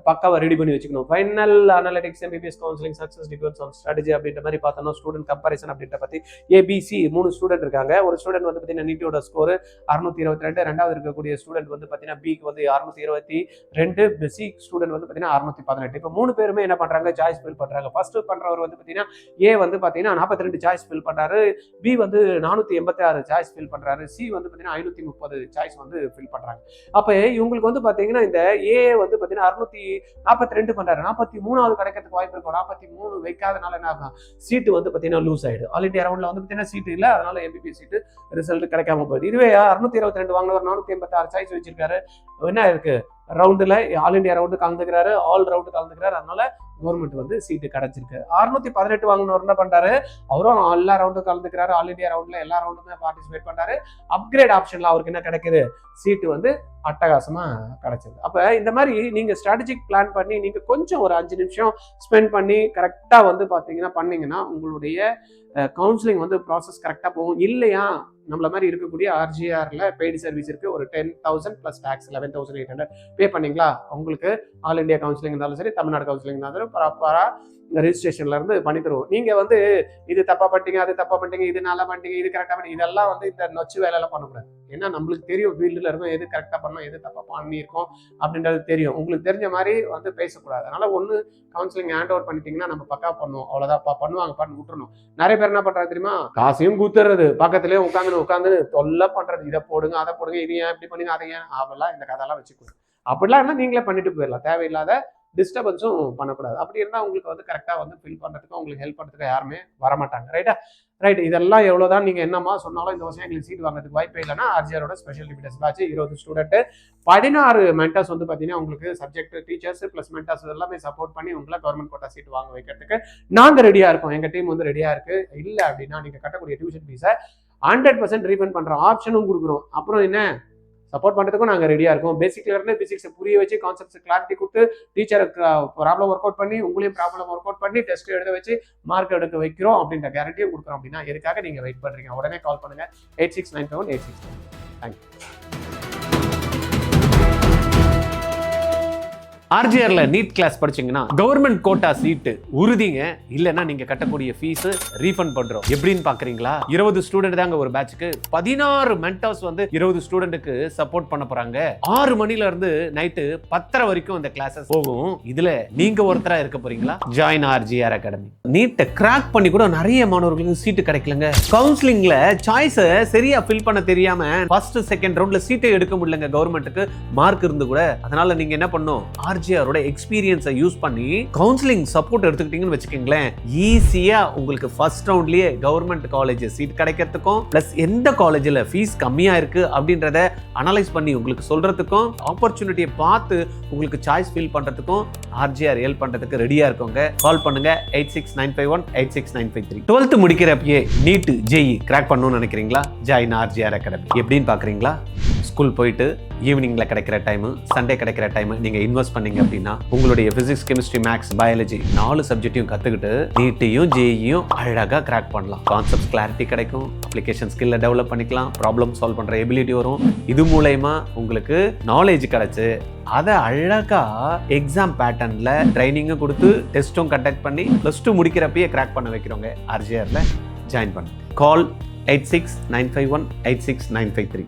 பக்காவை ரெடி பண்ணி வச்சுக்கணும். Final analytics MBBS counselling success depends on strategy அப்படின்ற மாதிரி பார்த்தோம்னா ஸ்டூடெண்ட் கம்பேரிசன் அப்படின்ற பற்றி ஏபிசி 3 ஸ்டூடெண்ட் இருக்காங்க. ஒரு ஸ்டூடெண்ட் வந்து பார்த்தீங்கன்னா நீட்டோட ஸ்கோர் 622. ரெண்டாவது இருக்கக்கூடிய ஸ்டூடெண்ட் வந்து பார்த்தீங்கன்னா பிக்கு வந்து 622, சி ஸ்டூடெண்ட் வந்து பார்த்தீங்கன்னா 618. இப்போ 3 பேருமே என்ன பண்றாங்க, சாய்ஸ் ஃபில் பண்றாங்க. ஃபர்ஸ்ட் பண்றவர் வந்து பார்த்தீங்கன்னா ஏ வந்து பார்த்தீங்கன்னா 42 சாய்ஸ் ஃபில் பண்றாரு, பி வந்து 486 சாய்ஸ் ஃபில் பண்றாரு, சி வந்து பார்த்தீங்கன்னா 530 சாய்ஸ் வந்து ஃபில் பண்றாங்க. அப்ப இவங்களுக்கு வந்து பார்த்தீங்கன்னா இந்த ஏ வந்து பார்த்தீங்கன்னா 642 பண்றாரு, 43வது கிடைக்கிறதுக்கு வாய்ப்பு இருக்கும். 43 வைக்காதனால என்ன ஆகும், சீட்டு வந்து பார்த்தீங்கன்னா லூஸ் ஆயிடும். ஆல் இண்டியா ரவுண்ட்ல வந்து பார்த்தீங்கன்னா சீட்டு இல்லை, அதனால எம்பிபிஎஸ் சீட்டு ரிசல்ட் கிடைக்காம போகுது. இதுவே 622 வாங்கினவர் 486 சாய்ஸ் வச்சிருக்காரு, என்ன இருக்கு, ரவுண்டுல ஆல் இண்டியா ரவுண்டு கலந்துக்கிறாரு, ஆல் ரவுண்டு கலந்துக்கிறாரு, அதனால கவர்மெண்ட் வந்து சீட்டு கிடைச்சிருக்கு. 618 வாங்கினவர் என்ன பண்றாரு, அவரும் எல்லா ரவுண்டும் கலந்துக்கிறாரு, ஆல் இண்டியா ரவுண்ட்ல எல்லா ரவுண்டுமே பார்ட்டிசிபேட் பண்றாரு. அப்கிரேட் ஆப்ஷன்ல அவருக்கு என்ன கிடைக்குது, சீட்டு வந்து அட்டகாசமா கிடைச்சது. அப்ப இந்த மாதிரி நீங்க ஸ்ட்ராட்டஜிக் பிளான் பண்ணி நீங்க கொஞ்சம் ஒரு 5 நிமிஷம் ஸ்பெண்ட் பண்ணி கரெக்டா வந்து பாத்தீங்கன்னா பண்ணீங்கன்னா உங்களுடைய கவுன்சிலிங் வந்து ப்ராசஸ் கரெக்டா போகும். இல்லையா நம்மள மாதிரி இருக்கக்கூடிய ஆர்ஜிஆர்ல பெய்டு சர்வீஸ் இருக்கு, ஒரு 10,000 பிளஸ் டாக்ஸ் 11,800 பே பண்ணீங்களா, உங்களுக்கு ஆல் இண்டியா கவுன்சிலிங் இருந்தாலும் சரி, தமிழ்நாடு கவுன்சிலிங் இருந்தாலும் ப்ராப்பரா ரெஜிஸ்ட்ரேஷன்ல இருந்து பண்ணி தருவோம். நீங்க வந்து இது தப்பா பண்ணிட்டீங்க, அது தப்பா பண்ணிட்டீங்க, இது நல்லா பண்ணிட்டீங்க, இது கரெக்டா பண்ணி, இதெல்லாம் வந்து இந்த நொச்சு வேலையெல்லாம் பண்ணக்கூடாது. ஏன்னா நம்மளுக்கு தெரியும் ஃபீல்டுல இருக்கும் எது கரெக்டா பண்ணணும், எது தப்பா பண்ணியிருக்கோம் அப்படின்றது தெரியும். உங்களுக்கு தெரிஞ்ச மாதிரி வந்து பேசக்கூடாது. அதனால ஒன்று கவுன்சிலிங் ஹேண்ட் ஓவர் பண்ணிட்டீங்கன்னா நம்ம பக்கா பண்ணுவோம், அவ்வளோதான் பண்ணுவாங்க பண்ணி விட்டுறணும். நிறைய பேர் என்ன பண்றாங்க தெரியுமா, காசையும் கூத்துறது, பக்கத்துலேயே உட்காந்து உட்காந்து தொல்லை பண்றது, இதை போடுங்க அதை போடுங்க, இது ஏன் இப்படி பண்ணுங்க அதை ஏன் அவெல்லாம் இந்த கதையெல்லாம் வச்சுக்கணும். அப்படிலாம் இருந்தால் நீங்களே பண்ணிட்டு போயிடலாம். தேவையில்லாத டிஸ்டர்பன்ஸும் பண்ணக்கூடாது. அப்படி இருந்தால் உங்களுக்கு வந்து கரெக்டாக வந்து ஃபில் பண்ணுறதுக்கு உங்களுக்கு ஹெல்ப் பண்ணுறதுக்கு யாருமே வரமாட்டாங்க. ரைட்டா? ரைட். இதெல்லாம் எவ்வளோதான் நீங்கள் என்னமா சொன்னாலும் இந்த வருஷம் எங்களுக்கு சீட் வாங்குறதுக்கு வாய்ப்பே இல்லைன்னா ஆர்ஜிஆரோட ஸ்பெஷல் லிமிடெஸ் பேட்ச் 20 ஸ்டூடெண்ட் 16 மென்டர்ஸ் வந்து பார்த்தீங்கன்னா உங்களுக்கு சப்ஜெக்ட் டீச்சர்ஸ் ப்ளஸ் மென்டர்ஸ் எல்லாமே சப்போர்ட் பண்ணி உங்களை கவர்மெண்ட் கோட்டா சீட் வாங்க வைக்கிறதுக்கு நாங்கள் ரெடியாக இருக்கோம். எங்கள் டீம் வந்து ரெடியாக இருக்கு. இல்லை அப்படின்னா நீங்கள் கட்டக்கூடிய டியூஷன் ஃபீஸை 100% ரீஃபண்ட் பண்ணுற ஆப்ஷனும் கொடுக்குறோம். அப்புறம் என்ன, சப்போர்ட் பண்ணுறதுக்கும் நாங்கள் ரெடியாக இருக்கோம். பேசிக்ல இருந்து பிசிக்ஸை புரிய வச்சு கான்செப்ட்ஸ் கிளாரிட்டி கொடுத்து டீச்சருக்கு ப்ராப்ளம் ஒர்க் அவுட் பண்ணி உங்களையும் ப்ராப்ளம் ஒர்க் அவுட் பண்ணி டெஸ்ட் எழுத வச்சு மார்க் எடுக்க வைக்கிறோம் அப்படின்ற கேரண்டியும் கொடுக்குறோம். அப்படின்னா எதுக்காக நீங்கள் வெயிட் பண்ணுறீங்க? உடனே கால் பண்ணுங்க 86951869. தேங்க்யூ. ஆர்ஜிஆர்ல நீட் கிளாஸ் படிச்சீங்கன்னா கவர்மெண்ட் கோட்டா சீட்டு உறுதிங்க. இல்லைன்னா நீங்க கட்டக்கூடிய ஃபீஸ் ரீஃபண்ட் பண்றோம். எப்படின்னு பாக்குறீங்களா? 20 ஸ்டூடெண்ட் தாங்க ஒரு பேட்சுக்கு. 16 மென்டர்ஸ் வந்து 20 ஸ்டூடெண்ட்டுக்கு சப்போர்ட் பண்ண போறாங்க. 6 மணில இருந்து நைட்டு 10:30 வரைக்கும் இந்த கிளாஸஸ் போகும். இதுல நீங்க ஒருத்தரா இருக்க போறீங்களா? Join RGR academy. நீட்டை கிராக் பண்ணி கூட நிறைய மாணவர்களுக்கு சீட்டு கிடைக்கலங்க. கவுன்சிலிங்ல சாய்ஸை சரியா ஃபில் பண்ண தெரியாம ஃபர்ஸ்ட் செகண்ட் ரவுண்ட்ல சீட்டை எடுக்க முடியலங்க கவர்மெண்ட்டுக்கு மார்க் இருந்து கூட. அதனால நீங்க என்ன பண்ணும்? ஆர்ஜிஆரோட எக்ஸ்பீரியன்ஸை யூஸ் பண்ணி கவுன்சிலிங் சப்போர்ட் எடுத்துக்கிட்டீங்கன்னு வச்சுக்கோங்களேன், ஈஸியா உங்களுக்கு ஃபர்ஸ்ட் ரவுண்ட்லயே கவர்மெண்ட் காலேஜ் சீட் கிடைக்கிறதுக்கும் பிளஸ் எந்த காலேஜ்ல ஃபீஸ் கம்மியா இருக்கு அப்படின்றத அனலைஸ் பண்ணி உங்களுக்கு சொல்றதுக்கும் ஆப்பர்ச்சுனிட்டியை பார்த்து உங்களுக்கு சாய்ஸ் ஃபில் பண்றதுக்கும் ஆர்ஜிஆர் ஹெல்ப் பண்றதுக்கு ரெடியா இருக்கோங்க. கால் பண்ணுங்க 8695186953. 12th முடிக்கிறப்பயே நீட் ஜேஇ கிராக் பண்ணணும்னு நினைக்கிறீங்களா? Join RGR academy. எப்படின்னு பாக்குறீங்களா? ஸ்கூல் போயிட்டு ஈவினிங்ல கிடைக்கிற டைம், சண்டே கிடைக்கிற டைம் நீங்க இன்வெஸ்ட் பண்ணீங்க அப்படின்னா உங்களுடைய பிசிக்ஸ், கெமிஸ்ட்ரி, மேக்ஸ், பயாலஜி 4 சப்ஜெக்டையும் கத்துக்கிட்டு நீட்டையும் ஜேஇயும் அழகா கிராக் பண்ணலாம். கான்செப்ட் கிளாரிட்டி கிடைக்கும், அப்ளிகேஷன் ஸ்கில்ல டெவலப் பண்ணிக்கலாம், ப்ராப்ளம் சால்வ் பண்ற எபிலிட்டி வரும். இது மூலமா உங்களுக்கு நாலேஜ் கிடைச்சு அதை அழகா எக்ஸாம் பேட்டர்ன்ல ட்ரைனிங்கும் கொடுத்து டெஸ்ட்டும் கண்டக்ட் பண்ணி +2 முடிக்கிறப்பயே கிராக் பண்ண வைக்கிறோங்க. ஆர்ஜிஆர்ல ஜாயின் பண்ணுங்க. கால் 8695186953.